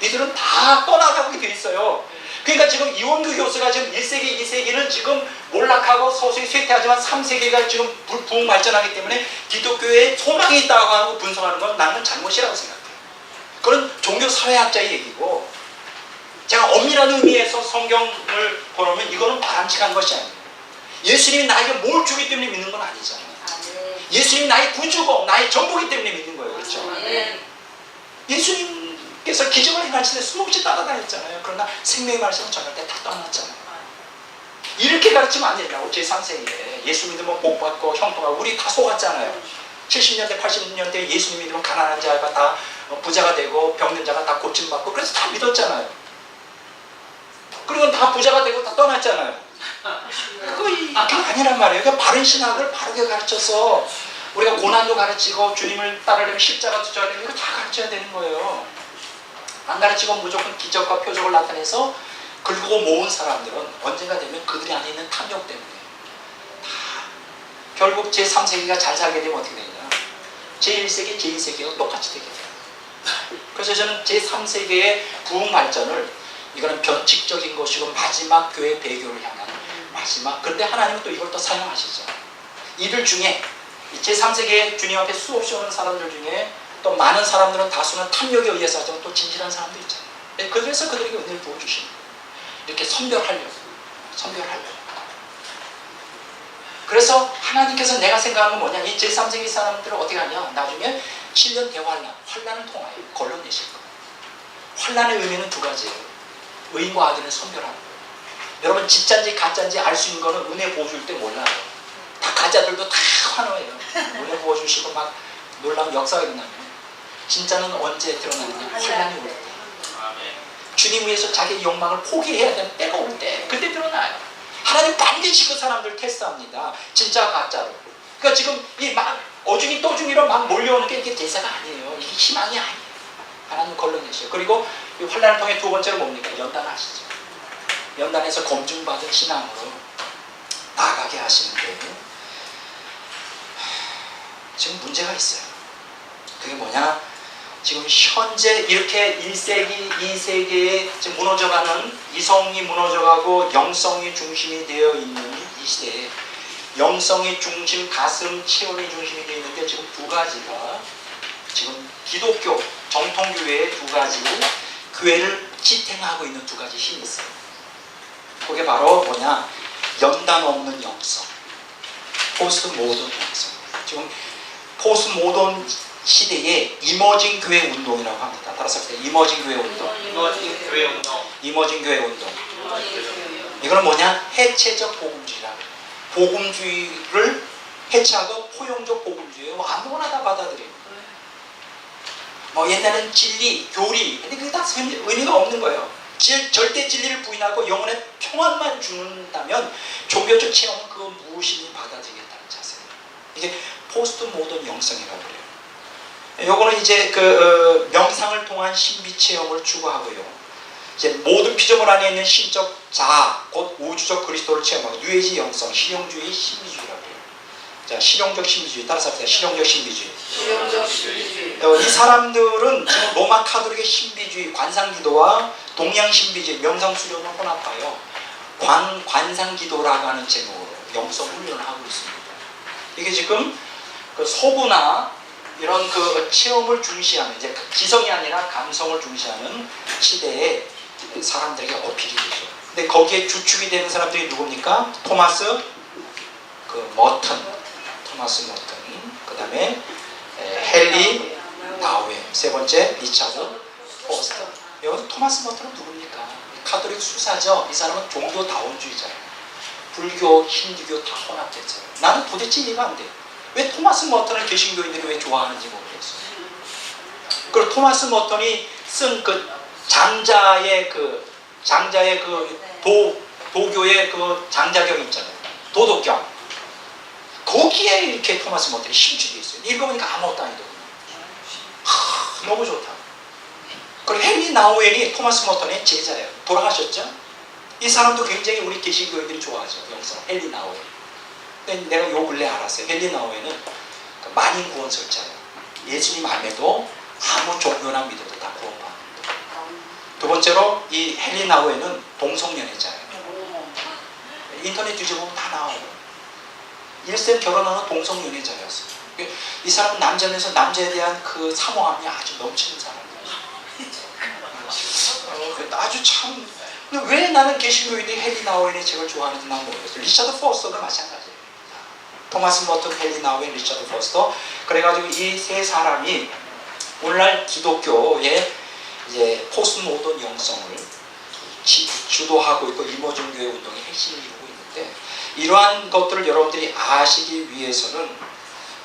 이들은 다 떠나가고 돼 있어요. 그러니까 지금 이원규 교수가 지금 1세기, 2세기는 지금 몰락하고 서서히 쇠퇴하지만 3세기가 지금 부흥 발전하기 때문에 기독교에 소망이 있다고 하고 분석하는 건 나는 잘못이라고 생각해요. 그건 종교사회학자의 얘기고 제가 엄밀한 의미에서 성경을 보면 이거는 바람직한 것이 아니에요. 예수님이 나에게 뭘 주기 때문에 믿는 건 아니잖아요. 예수님이 나의 구주고 나의 전부기 때문에 믿는 거예요. 그렇죠? 예수님께서 기적을 행하시는데 수없이 따라다녔잖아요. 그러나 생명의 말씀은 전할 때 다 떠났잖아요. 이렇게 가르치면 안 된다고. 제3세기에 예수 믿으면 복 받고 형통하고 우리 다 속았잖아요. 70년대 80년대 예수님 믿으면 가난한 자가 다 부자가 되고 병든 자가 다 고침받고 그래서 다 믿었잖아요. 그리고 다 부자가 되고 다 떠났잖아요. 그게 아니란 말이에요. 그러니까 바른 신학을 바르게 가르쳐서 우리가 고난도 가르치고 주님을 따르려면 십자가 져야 되는 거 다 가르쳐야 되는 거예요. 안 가르치고 무조건 기적과 표적을 나타내서 긁고 모은 사람들은 언젠가 되면 그들이 안에 있는 탐욕 때문에 다 결국 제3세기가 잘 살게 되면 어떻게 되냐. 제1세기, 제2세기가 똑같이 되게 돼요. 그래서 저는 제3세기의 부흥 발전을 이거는 변칙적인 것이고 마지막 교회 배교를 향한 마지막. 그런데 하나님은 또 이걸 또 사용하시죠. 이들 중에 제3세기에 주님 앞에 수없이 오는 사람들 중에 또 많은 사람들은 다수는 탐욕에 의해서 하지만 또 진실한 사람도 있잖아요. 그래서 그들에게 은혜를 부어주시는 거예요. 이렇게 선별하려고. 그래서 하나님께서 내가 생각하는 건 뭐냐. 이 제3세기 사람들을 어떻게 하냐. 나중에 7년 환란을 통하여 걸러내실 거예요. 환란의 의미는 두 가지예요. 의인과 악인을 선별하는 거예요. 여러분 진짜인지 가짜인지 알 수 있는 거는 은혜 부어줄 때 몰라요. 다 가짜들도 다 환호해요. 은혜 부어주시고 막 놀라운 역사가 일어나면 진짜는 언제 드러나느냐. 환란이 올 때. 주님 위해서 자기의 욕망을 포기해야 되는 때가 올 때 그때 드러나요. 하나님 반드시 그 사람들을 테스트합니다. 진짜 가짜로. 그러니까 지금 이 막 어중이 떠중이로 막 몰려오는 게 이게 대사가 아니에요. 이게 희망이 아니에요. 하나님 걸러내셔요. 그리고 이 환란을 통해 두 번째로 뭡니까? 연단하시죠. 연단해서 검증받은 신앙으로 나아가게 하시는데 지금 문제가 있어요. 그게 뭐냐? 지금 현재 이렇게 1세기, 2세기에 지금 무너져가는 이성이 무너져가고 영성이 중심이 되어 있는 이 시대에 영성이 중심, 가슴, 체온이 중심이 되어 있는데 지금 두 가지가 지금 기독교, 정통교회의 두 가지 교회를 지탱하고 있는 두 가지 힘이 있어요. 그게 바로 뭐냐? 연단 없는 영성, 포스트 모던 영성. 지금 포스트 모던 시대의 이머징 교회 운동이라고 합니다. 따라서 이머징 교회 운동. 이머징 교회 운동. 이거는 뭐냐? 해체적 복음주의라. 복음주의를 해체하고 포용적 복음주의 아무거나 다 받아들이는 거예요. 뭐 옛날에는 진리, 교리, 근데 그게 다 의미가 없는 거예요. 절대 진리를 부인하고 영혼의 평안만 주는다면 종교적 체험은 그거 무엇이든 받아들이겠다는 자세예요. 이게 포스트 모던 영성이라고 그래요. 요거는 이제 그 명상을 통한 신비 체험을 추구하고요. 이제 모든 피조물 안에 있는 신적 자아, 곧 우주적 그리스도를 체험하고 뉴에이지 영성, 실용주의 신비주의라고 해요. 자, 실용적 신비주의 따라서 합시다. 실용적 신비주의. 실용적 신비주의. 이 사람들은 지금 로마 카톨릭의 신비주의, 관상기도와 동양 신비주의, 명상수련을 혼합하여 관상기도라고 하는 제목으로 영성 훈련을 하고 있습니다. 이게 지금 그 소부나 이런 그 체험을 중시하는, 이제 지성이 아니라 감성을 중시하는 시대에 사람들에게 어필이 되죠. 근데 거기에 주축이 되는 사람들이 누굽니까? 토마스 머턴, 그 다음에 헨리 나우에, 세 번째 리차드 포스터. 여기서 토마스 머턴은 누굽니까? 카톨릭 수사죠. 이 사람은 종교 다원주의자예요. 불교, 힌두교 다 혼합됐어요. 나는 도대체 이해가 안 돼요. 왜 토마스 머턴을 개신교인들이 왜 좋아하는지 모르겠어요. 그리고 토마스 머턴이 쓴 그 장자의 그 도교의 그 장자경 있잖아요. 도덕경. 거기에 이렇게 토마스 머턴이 심취되어 있어요. 읽어보니까 아무것도 아니더군요. 너무 좋다. 그리고 헨리 나우엔이 토마스 머턴의 제자예요. 돌아가셨죠? 이 사람도 굉장히 우리 개신교인들이 좋아하죠. 영성 헨리 나우엔. 근데 내가 요 근래 알았어요. 헨리 나우엔은 만인 구원설자예요. 예수님 안에도 아무 종교나 믿어도 다 구원받는다. 두 번째로 이 헨리 나우엔은 동성연애자예요. 인터넷 뒤져보면 다 나와요. 일생 결혼하는 동성연애자였어요. 이 사람은 남자면서 남자에 대한 그 사모함이 아주 넘치는 사람이에요. 아주 참. 근데 왜 나는 개신교인들이 헨리 나우엔의 책을 좋아하는지 난 모르겠어요. 리차드 포스터도 마찬가지예요. 토마스 머턴, 헨리 나우엔, 리차드 포스터. 그래가지고 이 세 사람이 오늘날 기독교의 이제 포스트 모던 영성을 주도하고 있고 이모징 교회 운동의 핵심을 이루고 있는데, 이러한 것들을 여러분들이 아시기 위해서는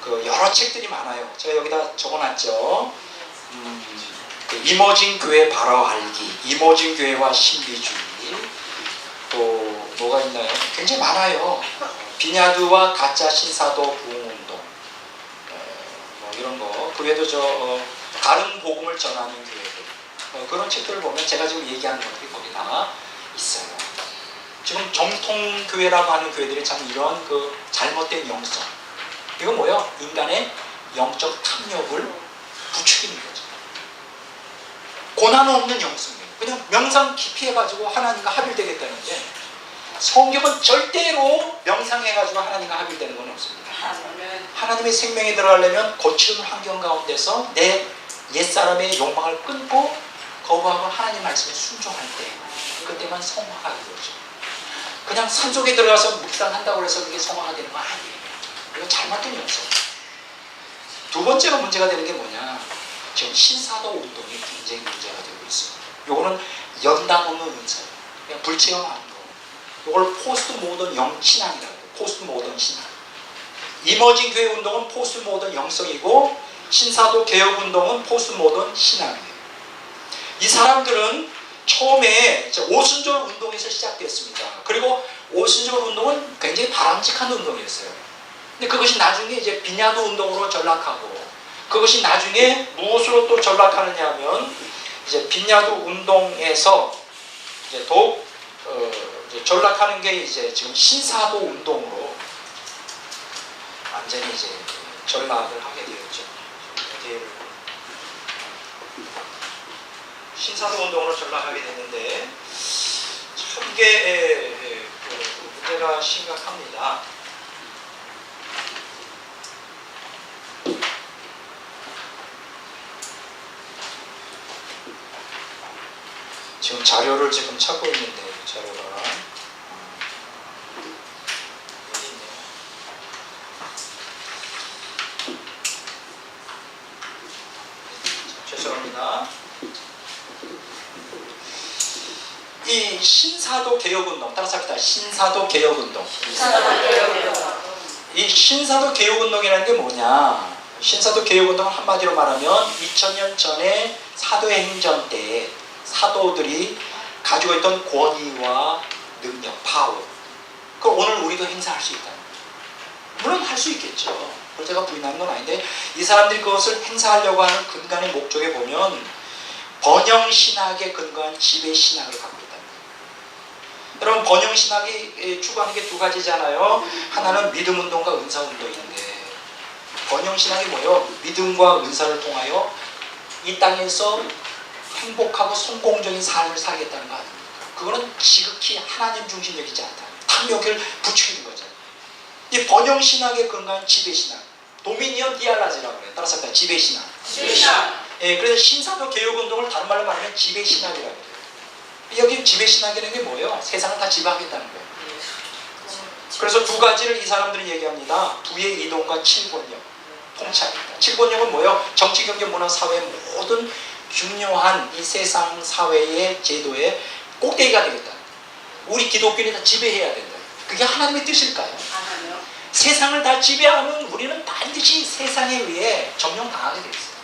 그 여러 책들이 많아요. 제가 여기다 적어놨죠. 그 이모징 교회 바로 알기, 이모징 교회와 신비주의, 또 뭐가 있나요? 굉장히 많아요. 비냐드와 가짜 신사도 부흥운동, 뭐 이런 거. 그 외에도 다른 복음을 전하는 교회들, 그런 책들을 보면 제가 지금 얘기하는 것들이 거기 다 있어요. 지금 정통교회라고 하는 교회들이 참 이런 그 잘못된 영성, 이건 뭐예요? 인간의 영적 탐욕을 부추기는 거죠. 고난 없는 영성이에요. 그냥 명상 깊이 해가지고 하나님과 합일되겠다는데, 성경은 절대로 명상해가지고 하나님과 합일되는 건 없습니다. 하나님의 생명에 들어가려면 거칠은 환경 가운데서 내 옛사람의 욕망을 끊고 거부하고 하나님 말씀에 순종할 때, 그때만 성화가 되죠. 그냥 산속에 들어가서 묵상한다고 해서 그게 성화가 되는 거 아니에요. 이거 잘못된 영성. 두 번째로 문제가 되는 게 뭐냐, 지금 신사도 운동이 굉장히 문제가 되고 있습니다. 요거는 연당 없는 은사예요. 그냥 불체험하는 거. 요걸 포스트 모던 신앙이라고 해요. 포스트 모던 신앙. 이머징 교회 운동은 포스트 모던 영성이고, 신사도 개혁 운동은 포스트 모던 신앙이에요. 이 사람들은 처음에 오순절 운동에서 시작됐습니다. 그리고 오순절 운동은 굉장히 바람직한 운동이었어요. 근데 그것이 나중에 이제 비냐드 운동으로 전락하고, 그것이 나중에 무엇으로 또 전락하느냐 하면, 이제 비냐드 운동에서 이제 더욱 이제 전락하는 게 이제 지금 신사도 운동으로 완전히 이제 전락을 하게 되었죠. 신사도 운동으로 전락하게 됐는데, 참 이게 문제가 심각합니다. 지금 자료를 지금 찾고 있는데, 자료가 어디 있네요. 죄송합니다. 이 신사도 개혁운동, 따라서 합시다. 신사도 개혁운동. 이 이 신사도 개혁운동이라는 게 뭐냐? 신사도 개혁운동은 한마디로 말하면 2000년 전에 사도행전 때 사도들이 가지고 있던 권위와 능력, 파워, 그걸 오늘 우리도 행사할 수 있다. 물론 할 수 있겠죠. 그걸 제가 부인하는 건 아닌데, 이 사람들이 그것을 행사하려고 하는 근간의 목적에 보면 번영신학에 근거한 지배신학을 갖고 있다. 여러분, 번영신학이 추구하는 게 두 가지잖아요. 하나는 믿음운동과 은사운동인데, 번영신학이 뭐예요? 믿음과 은사를 통하여 이 땅에서 행복하고 성공적인 삶을 살겠다는 거 아닙니까? 그거는 지극히 하나님 중심적이지 않다. 탐욕을 부추기는 거죠. 이 번영신학에 근거한 지배신학, 도미니언 디알라지라고 해요. 따라서 지배신학. 지배신학. 예, 그래서 신사도 개혁운동을 다른 말로 말하면 지배신학이라고 해요. 여기 지배신학이라는 게 뭐예요? 세상을 다 지배하겠다는 거예요. 그래서 두 가지를 이 사람들은 얘기합니다. 부의 이동과 칠권력, 통치하겠다. 칠권력은 뭐예요? 정치, 경제, 문화, 사회 모든 중요한 이 세상 사회의 제도의 꼭대기가 되겠다. 우리 기독교인이 다 지배해야 된다. 그게 하나님의 뜻일까요? 하나요? 세상을 다 지배하면 우리는 반드시 세상에 의해 점령당하게 돼 있어요.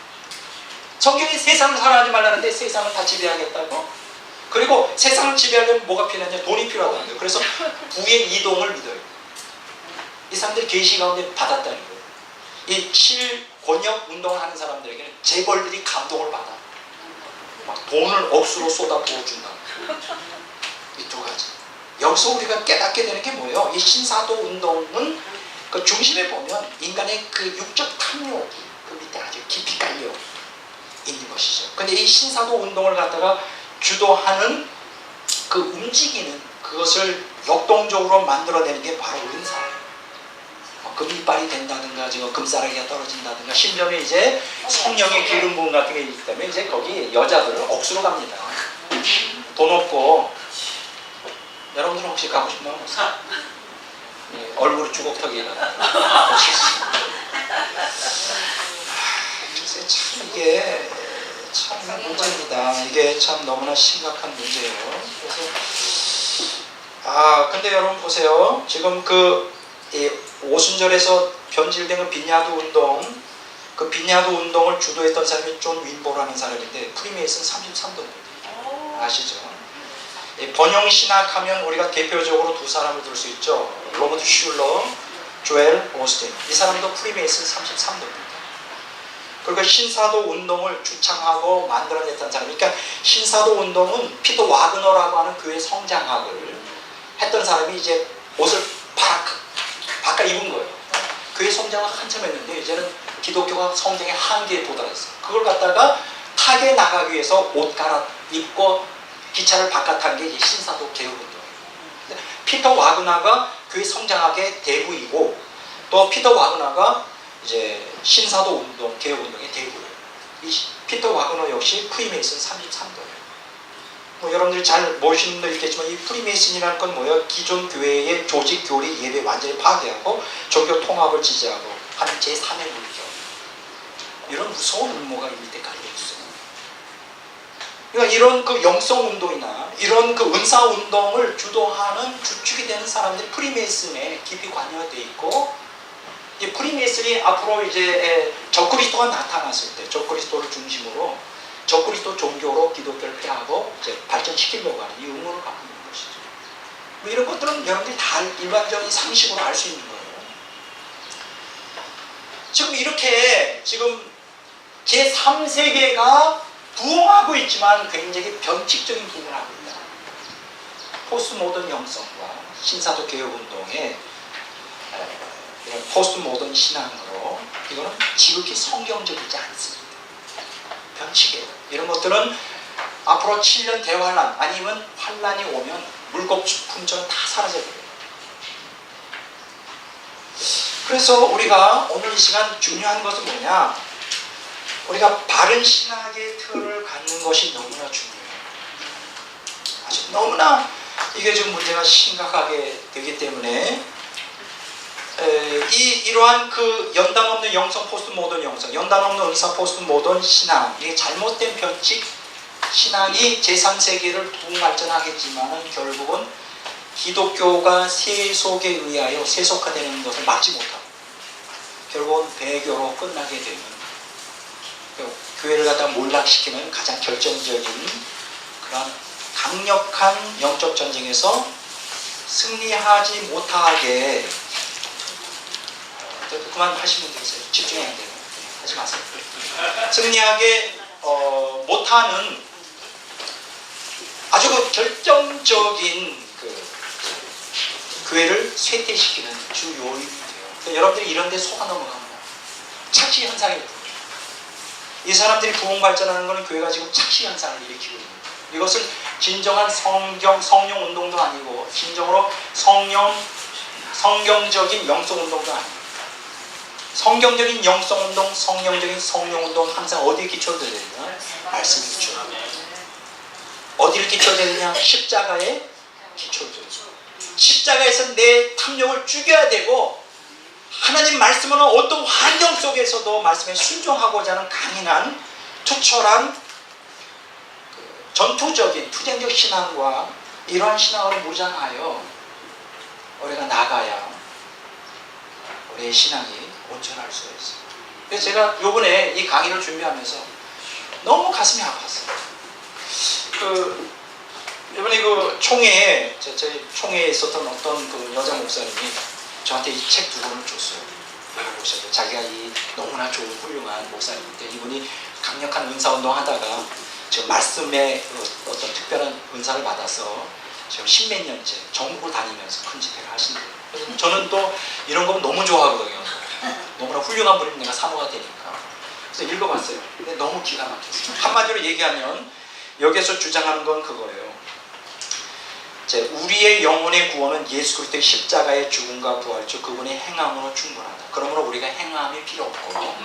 성경이 세상을 사랑하지 말라는데 세상을 다 지배하겠다고? 그리고 세상을 지배하려면 뭐가 필요하냐? 돈이 필요하다는 거예요. 그래서 부의 이동을 믿어요. 이 사람들이 계시 가운데 받았다는 거예요. 이 칠권력 운동을 하는 사람들에게는 재벌들이 감동을 받아. 막 돈을 억수로 쏟아 부어준다. 이 두 가지. 여기서 우리가 깨닫게 되는 게 뭐예요? 이 신사도 운동은 그 중심에 보면 인간의 그 육적 탐욕이 그 밑에 아주 깊이 깔려 있는 것이죠. 근데 이 신사도 운동을 갖다가 주도하는 그 움직이는 그것을 역동적으로 만들어내는 게 바로 은사예요. 금이빨이 된다든가 지금 금사라기가 떨어진다든가 심지어는 이제 성령의 기름 부음 같은 게 있기 때문에 이제 거기 여자들을 억수로 갑니다. 돈 없고. 여러분들은 혹시 가고 싶나요? 예, 얼굴이 주걱턱이라. 글쎄 참 이게 참 문제입니다. 이게 참 너무나 심각한 문제예요. 그래서 근데 여러분 보세요. 지금 이 오순절에서 변질된 그 빈야드 운동, 그 빈야드 운동을 주도했던 사람이 존 윈보라는 사람인데 프리메이슨 33도입니다. 아시죠? 번영신학 하면 우리가 대표적으로 두 사람을 들 수 있죠. 로버트 슐러, 조엘 오스틴. 이 사람도 프리메이슨 33도입니다. 그리고 신사도 운동을 주창하고 만들어냈던 사람. 그러니까 신사도 운동은 피터 와그너라고 하는 교회 성장학을 했던 사람이 이제 옷을 바꿔 입은 거예요. 교회 성장을 한참 했는데 이제는 기독교가 성장의 한계에 도달했어요. 그걸 갖다가 타게 나가기 위해서 옷 갈아입고 기차를 바깥한 게 이제 신사도 개혁운동이에요. 피터 와그너가 교회 성장학의 대부이고 또 피터 와그너가 이제 신사도 운동, 개혁운동의 대부예요. 이 피터 와그너 역시 프리메이슨 33도예요. 뭐 여러분들이 잘 모르시는 분도 있겠지만 이 프리메이슨이라는 건 뭐예요? 기존 교회의 조직, 교리, 예배 완전히 파괴하고 종교 통합을 지지하고 하는 제3의 물교. 이런 무서운 음모가 이 밑에 깔려있어요. 그러니까 이런 그 영성 운동이나 이런 그 은사 운동을 주도하는 주축이 되는 사람들이 프리메이슨에 깊이 관여되어 있고, 이 프리메이슨이 앞으로 이제 적그리스도가 나타났을 때 적그리스도를 중심으로 적그리스도 종교로 기독교를 폐하고 이제 발전시키려고 하는 이 음모를 갖고 있는 것이죠. 뭐 이런 것들은 여러분들이 다 일반적인 상식으로 알 수 있는 거예요. 지금 이렇게 지금 제3세계가 부흥하고 있지만 굉장히 변칙적인 부흥을 하고 있다. 포스트 모던 영성과 신사도 개혁운동의 이런 포스트 모던 신앙으로 이거는 지극히 성경적이지 않습니다. 변칙이에요. 이런 것들은 앞으로 7년 대환란 아니면 환란이 오면 물거품처럼 다 사라져버려요. 그래서 우리가 오늘 이 시간 중요한 것은 뭐냐? 우리가 바른 신학의 틀을 갖는 것이 너무나 중요해요. 아주 너무나 이게 좀 문제가 심각하게 되기 때문에 이러한 그 연단 없는 영성 포스트 모던 영성, 연단 없는 은사 포스트 모던 신앙, 이게 잘못된 변칙 신앙이 제3세계를 부흥발전하겠지만은 결국은 기독교가 세속에 의하여 세속화되는 것을 막지 못하고 결국은 배교로 끝나게 되는, 교회를 갖다 몰락시키는 가장 결정적인 그런 강력한 영적 전쟁에서 승리하지 못하게, 그만 하시면 되겠어요. 집중해야 돼요. 하지 마세요. 승리하게 못하는 아주 그 결정적인 교회를 쇠퇴시키는 주 요인이 돼요. 여러분들이 이런 데 속아 넘어갑니다. 착시 현상이 돼요. 이 사람들이 부흥 발전하는 것은 교회가 지금 착시 현상을 일으키고 있습니다. 이것은 진정한 성령 운동도 아니고 진정으로 성경적인 영성 운동도 아니에요. 성경적인 영성 운동, 성령적인 성령 운동 항상 어디에 기초되어야 되냐? 말씀에 기초되어야 돼요. 어디를 기초되어야 되냐? 십자가에 기초되어야 돼요. 십자가에서 내 탐욕을 죽여야 되고, 하나님 말씀은 어떤 환경 속에서도 말씀에 순종하고자 하는 강인한 투철한 전투적인 투쟁적 신앙과 이러한 신앙으로 무장하여 우리가 나가야 우리의 신앙이 온전할 수가 있어요. 그래서 제가 요번에 이 강의를 준비하면서 너무 가슴이 아팠어요. 이번에 저희 총회에 있었던 어떤 그 여자 목사님이 저한테 이 책 두 권을 줬어요. 보셔도 자기가 이 너무나 좋은 훌륭한 목사님인데, 이분이 강력한 은사운동 하다가 지금 말씀에 어떤 특별한 은사를 받아서 지금 십몇 년째 전국을 다니면서 큰 집회를 하신대요. 그래서 저는 또 이런 거 너무 좋아하거든요. 너무나 훌륭한 분이면 내가 사모가 되니까. 그래서 읽어봤어요. 근데 너무 기가 막혔어요. 한마디로 얘기하면 여기에서 주장하는 건 그거예요. 우리의 영혼의 구원은 예수 그리스도의 십자가의 죽음과 부활 즉 그분의 행함으로 충분하다. 그러므로 우리가 행함이 필요 없고,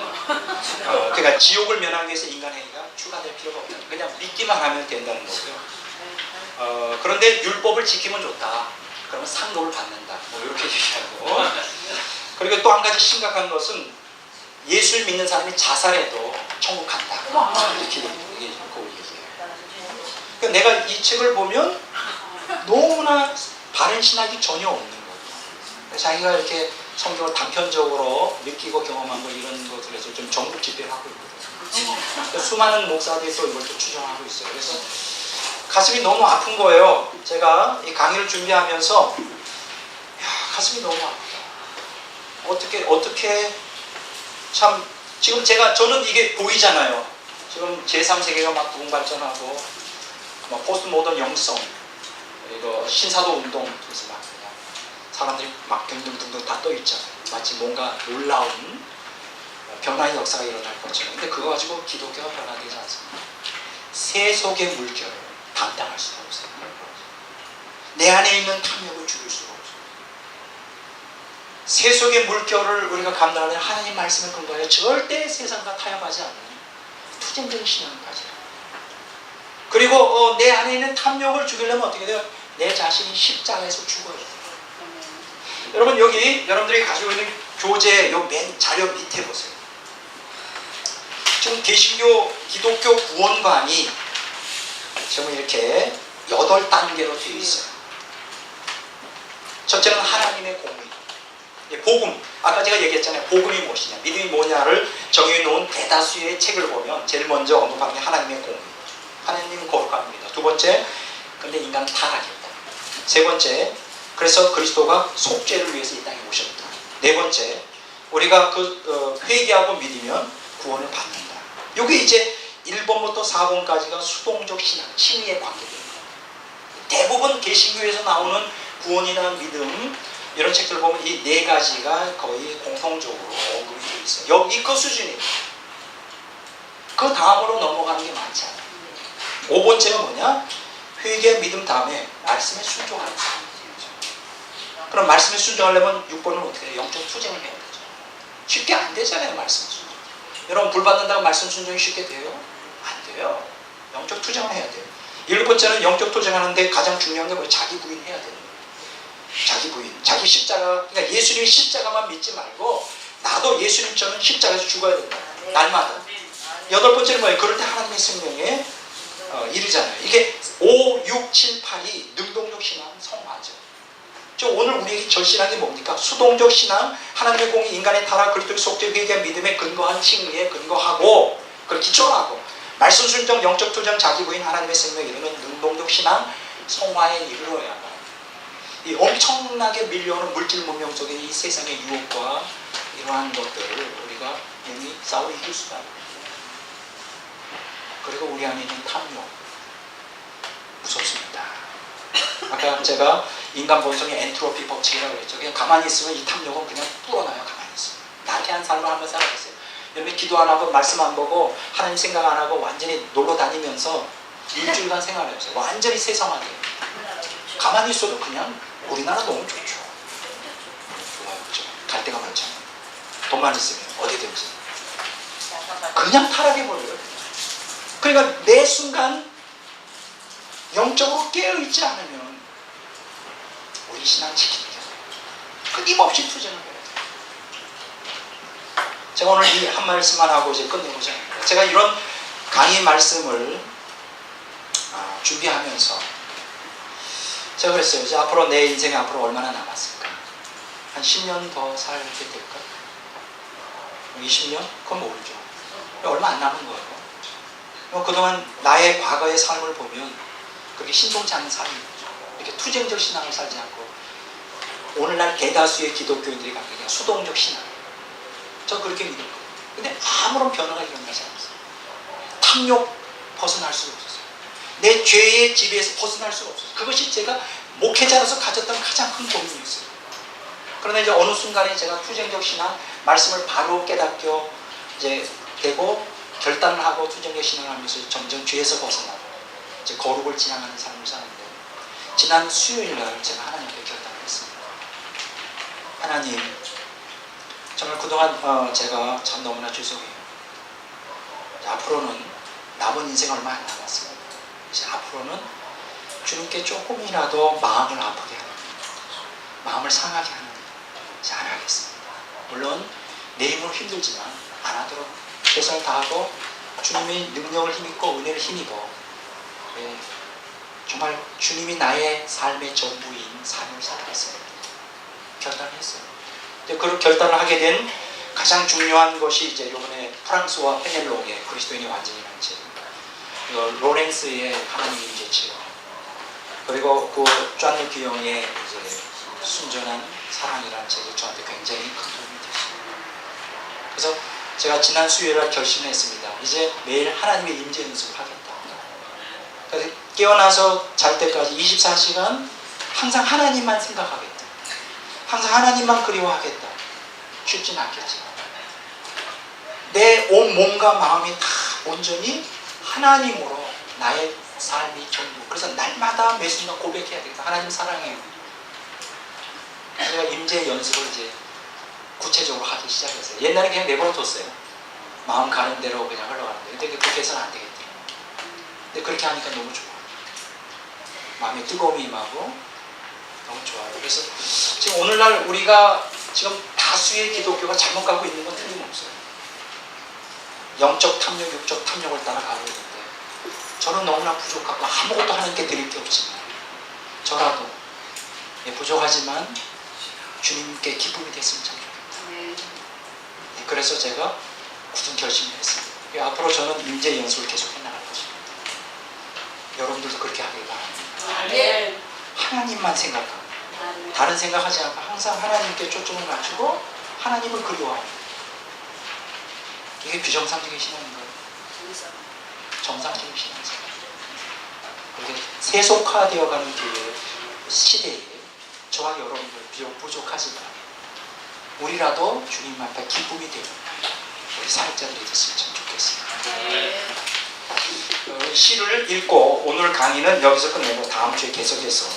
그러니까 지옥을 면하기 위해서 인간 행위가 추가될 필요가 없다. 그냥 믿기만 하면 된다는 거고요. 그런데 율법을 지키면 좋다. 그러면 상급을 받는다. 뭐 이렇게 얘기하고. 그리고 또 한 가지 심각한 것은 예수를 믿는 사람이 자살해도 천국 간다. 이렇게 얘기하고 얘기해요. 그러니까 내가 이 책을 보면 너무나 바른 신학이 전혀 없는 거예요. 자기가 이렇게 성경을 단편적으로 느끼고 경험한 거 이런 것들에서 좀 전국 집회를 하고 있거든요. 수많은 목사들이 또 이걸 또 추정하고 있어요. 그래서 가슴이 너무 아픈 거예요. 제가 이 강의를 준비하면서 가슴이 너무 아프다. 어떻게 참 지금 저는 이게 보이잖아요. 지금 제3세계가 막 부흥 발전하고 막 포스트 모던 영성, 이거 신사도 운동, 그래서 막 그냥 사람들이 막 등등등등 다 떠 있잖아요. 마치 뭔가 놀라운 변화의 역사가 일어날 것처럼. 근데 그거 가지고 기독교가 변화되지 않습니다. 세속의 물결을 감당할 수가 없어요. 내 안에 있는 탐욕을 죽일 수가 없어요. 세속의 물결을 우리가 감당하는 하나님 말씀을 근거하여 절대 세상과 타협하지 않는 투쟁적인 신앙을 가져요. 그리고 내 안에 있는 탐욕을 죽이려면 어떻게 돼요? 내 자신이 십자가에서 죽어야 돼요. 여러분, 여기 여러분들이 가지고 있는 교재 요 맨 자료 밑에 보세요. 지금 개신교 기독교 구원관이 지금 이렇게 8단계로 되어 있어요. 첫째는 하나님의 공의, 복음. 아까 제가 얘기했잖아요. 복음이 무엇이냐, 믿음이 뭐냐를 정해 놓은 대다수의 책을 보면 제일 먼저 언급하는 게 하나님의 공의. 하나님은 거룩합니다. 두 번째, 근데 인간은 타락했다. 세 번째, 그래서 그리스도가 속죄를 위해서 이 땅에 오셨다. 네 번째, 우리가 회개하고 믿으면 구원을 받는다. 이게 이제 1번부터 4번까지가 수동적 신앙, 칭의의 관계입니다. 대부분 개신교에서 나오는 구원이나 믿음 이런 책들 보면 이 네 가지가 거의 공통적으로 언급이 되어 있어요. 여기 그 수준이에요. 그 다음으로 넘어가는 게 많지 않아요. 5번째는 뭐냐? 회개, 믿음 다음에 말씀에 순종하는 거예요. 그럼 말씀에 순종하려면 6번은 어떻게 해요? 영적 투쟁을 해야 되죠. 쉽게 안 되잖아요, 말씀 순종. 여러분, 불 받는다고 말씀 순종이 쉽게 돼요? 안 돼요. 영적 투쟁을 해야 돼요. 7번째는 영적 투쟁하는데 가장 중요한 게 뭐예요? 자기 부인해야 되는 거예요. 자기 부인, 자기 십자가. 그러니까 예수님의 십자가만 믿지 말고 나도 예수님처럼 십자가에서 죽어야 된다. 날마다. 8번째는 뭐예요? 그럴 때 하나님의 생명에 이르잖아요. 이게 5, 6, 7, 8이 능동적 신앙 성화죠. 저 오늘 우리 절신앙이 뭡니까? 수동적 신앙, 하나님의 공의, 인간의 타락, 그리스도의 속죄, 회개한 믿음에 근거한 칭의에 근거하고, 그걸 기초로 하고, 말씀 순종, 영적 투정, 자기 부인, 하나님의 생명에 이르는 능동적 신앙, 성화에 이르러야 이 엄청나게 밀려오는 물질 문명 속의 이 세상의 유혹과 이러한 것들을 우리가 이미 싸워 이길 수가 있다. 그리고 우리 안에 있는 탐욕, 무섭습니다. 아까 제가 인간 본성의 엔트로피 법칙이라고 그랬죠. 그냥 가만히 있으면 이 탐욕은 그냥 불어나요. 가만히 있으면. 나태한 삶을 한번 살아보세요. 여러분 기도 안 하고 말씀 안 보고 하나님 생각 안 하고 완전히 놀러 다니면서 일주일간 생활해보세요. 완전히 세상화돼요. 가만히 있어도 그냥 우리나라 너무 좋죠. 좋아요. 그죠? 갈 데가 많잖아요. 돈만 있으면 어디든지. 그냥 타락해버려요. 그러니까 매 순간 영적으로 깨어있지 않으면 우리 신앙 지키는 게 끊임없이 투쟁을 해야 돼요. 제가 오늘 이 한 말씀만 하고 이제 끝내보자 합니다. 제가 이런 강의 말씀을 준비하면서 제가 그랬어요. 이제 앞으로 내 인생이 앞으로 얼마나 남았을까? 한 10년 더 살게 될까? 20년? 그건 모르죠. 얼마 안 남은 거예요. 그동안 나의 과거의 삶을 보면 그렇게 신통치 않은 삶이 있죠. 이렇게 투쟁적 신앙을 살지 않고 오늘날 대다수의 기독교인들이 갖고 있는 수동적 신앙. 저 그렇게 믿었거든요. 근데 아무런 변화가 일어나지 않았어요. 탐욕 벗어날 수가 없었어요. 내 죄의 지배에서 벗어날 수가 없었어요. 그것이 제가 목회자로서 가졌던 가장 큰 고민이었어요. 그러나 이제 어느 순간에 제가 투쟁적 신앙, 말씀을 바로 깨닫게 이제 되고 결단을 하고 투쟁적 신앙을 하면서 점점 죄에서 벗어나고 이제 거룩을 지향하는 삶을 사는데 지난 수요일 날 제가 하나님께 결단을 했습니다. 하나님, 정말 그동안 제가 참 너무나 죄송해요. 앞으로는 남은 인생 얼마 안 남았습니다. 이제 앞으로는 주님께 조금이라도 마음을 아프게 하는, 마음을 상하게 하는 이제 안 하겠습니다. 물론 내 힘으로 힘들지만 안 하도록 최선을 다하고 주님의 능력을 힘입고 은혜를 힘입어 정말 주님이 나의 삶의 전부인 삶을 살아갔습니다. 결단을 했어요. 그 결단을 하게 된 가장 중요한 것이 이제 이번에 프랑스와 페넬로의 그리스도인의 완전이라는 책, 로렌스의 하나님의 임재치요, 그리고 그 쟈누 기용의 이제 순전한 사랑이라는 책이 저한테 굉장히 큰 도움이 됐어요. 그래서 제가 지난 수요일에 결심을 했습니다. 이제 매일 하나님의 임재 연습을 하겠다. 그래서 깨어나서 잘 때까지 24시간 항상 하나님만 생각하겠다. 항상 하나님만 그리워하겠다. 쉽진 않겠지만 내 온 몸과 마음이 다 온전히 하나님으로 나의 삶이 전부. 그래서 날마다 매 순간 고백해야 되겠다. 하나님 사랑해요. 제가 임재 연습을 이제 구체적으로 하기 시작했어요. 옛날에 그냥 내버려뒀어요. 마음 가는 대로 그냥 흘러가는데, 근데 그렇게 해서는 안 되겠더라고요. 근데 그렇게 하니까 너무 좋아요. 마음에 뜨거움이 임하고 너무 좋아요. 그래서 지금 오늘날 우리가 지금 다수의 기독교가 잘못 가고 있는 건 틀림없어요. 영적 탐욕, 육적 탐욕을 따라가고 있는데 저는 너무나 부족하고 아무것도 하나님께 드릴 게 없지만 저라도 부족하지만 주님께 기쁨이 됐으면 참 좋겠다. 그래서 제가 굳은 결심을 했습니다. 앞으로 저는 임재 연습을 계속 해나갈 것입니다. 여러분들도 그렇게 하길 바랍니다. 하나님만 생각하고 다른 생각하지 않고 항상 하나님께 초점을 맞추고 하나님을 그리워합니다. 이게 비정상적인 신앙인가요? 정상적인 신앙이죠. 그렇게 세속화되어가는 시대에 저와 여러분들 비록 부족하지만 우리라도 주님 앞에 기쁨이 되는 우리 사역자들이 됐으면 참 좋겠습니다. 시를 읽고 오늘 강의는 여기서 끝내고 다음 주에 계속해서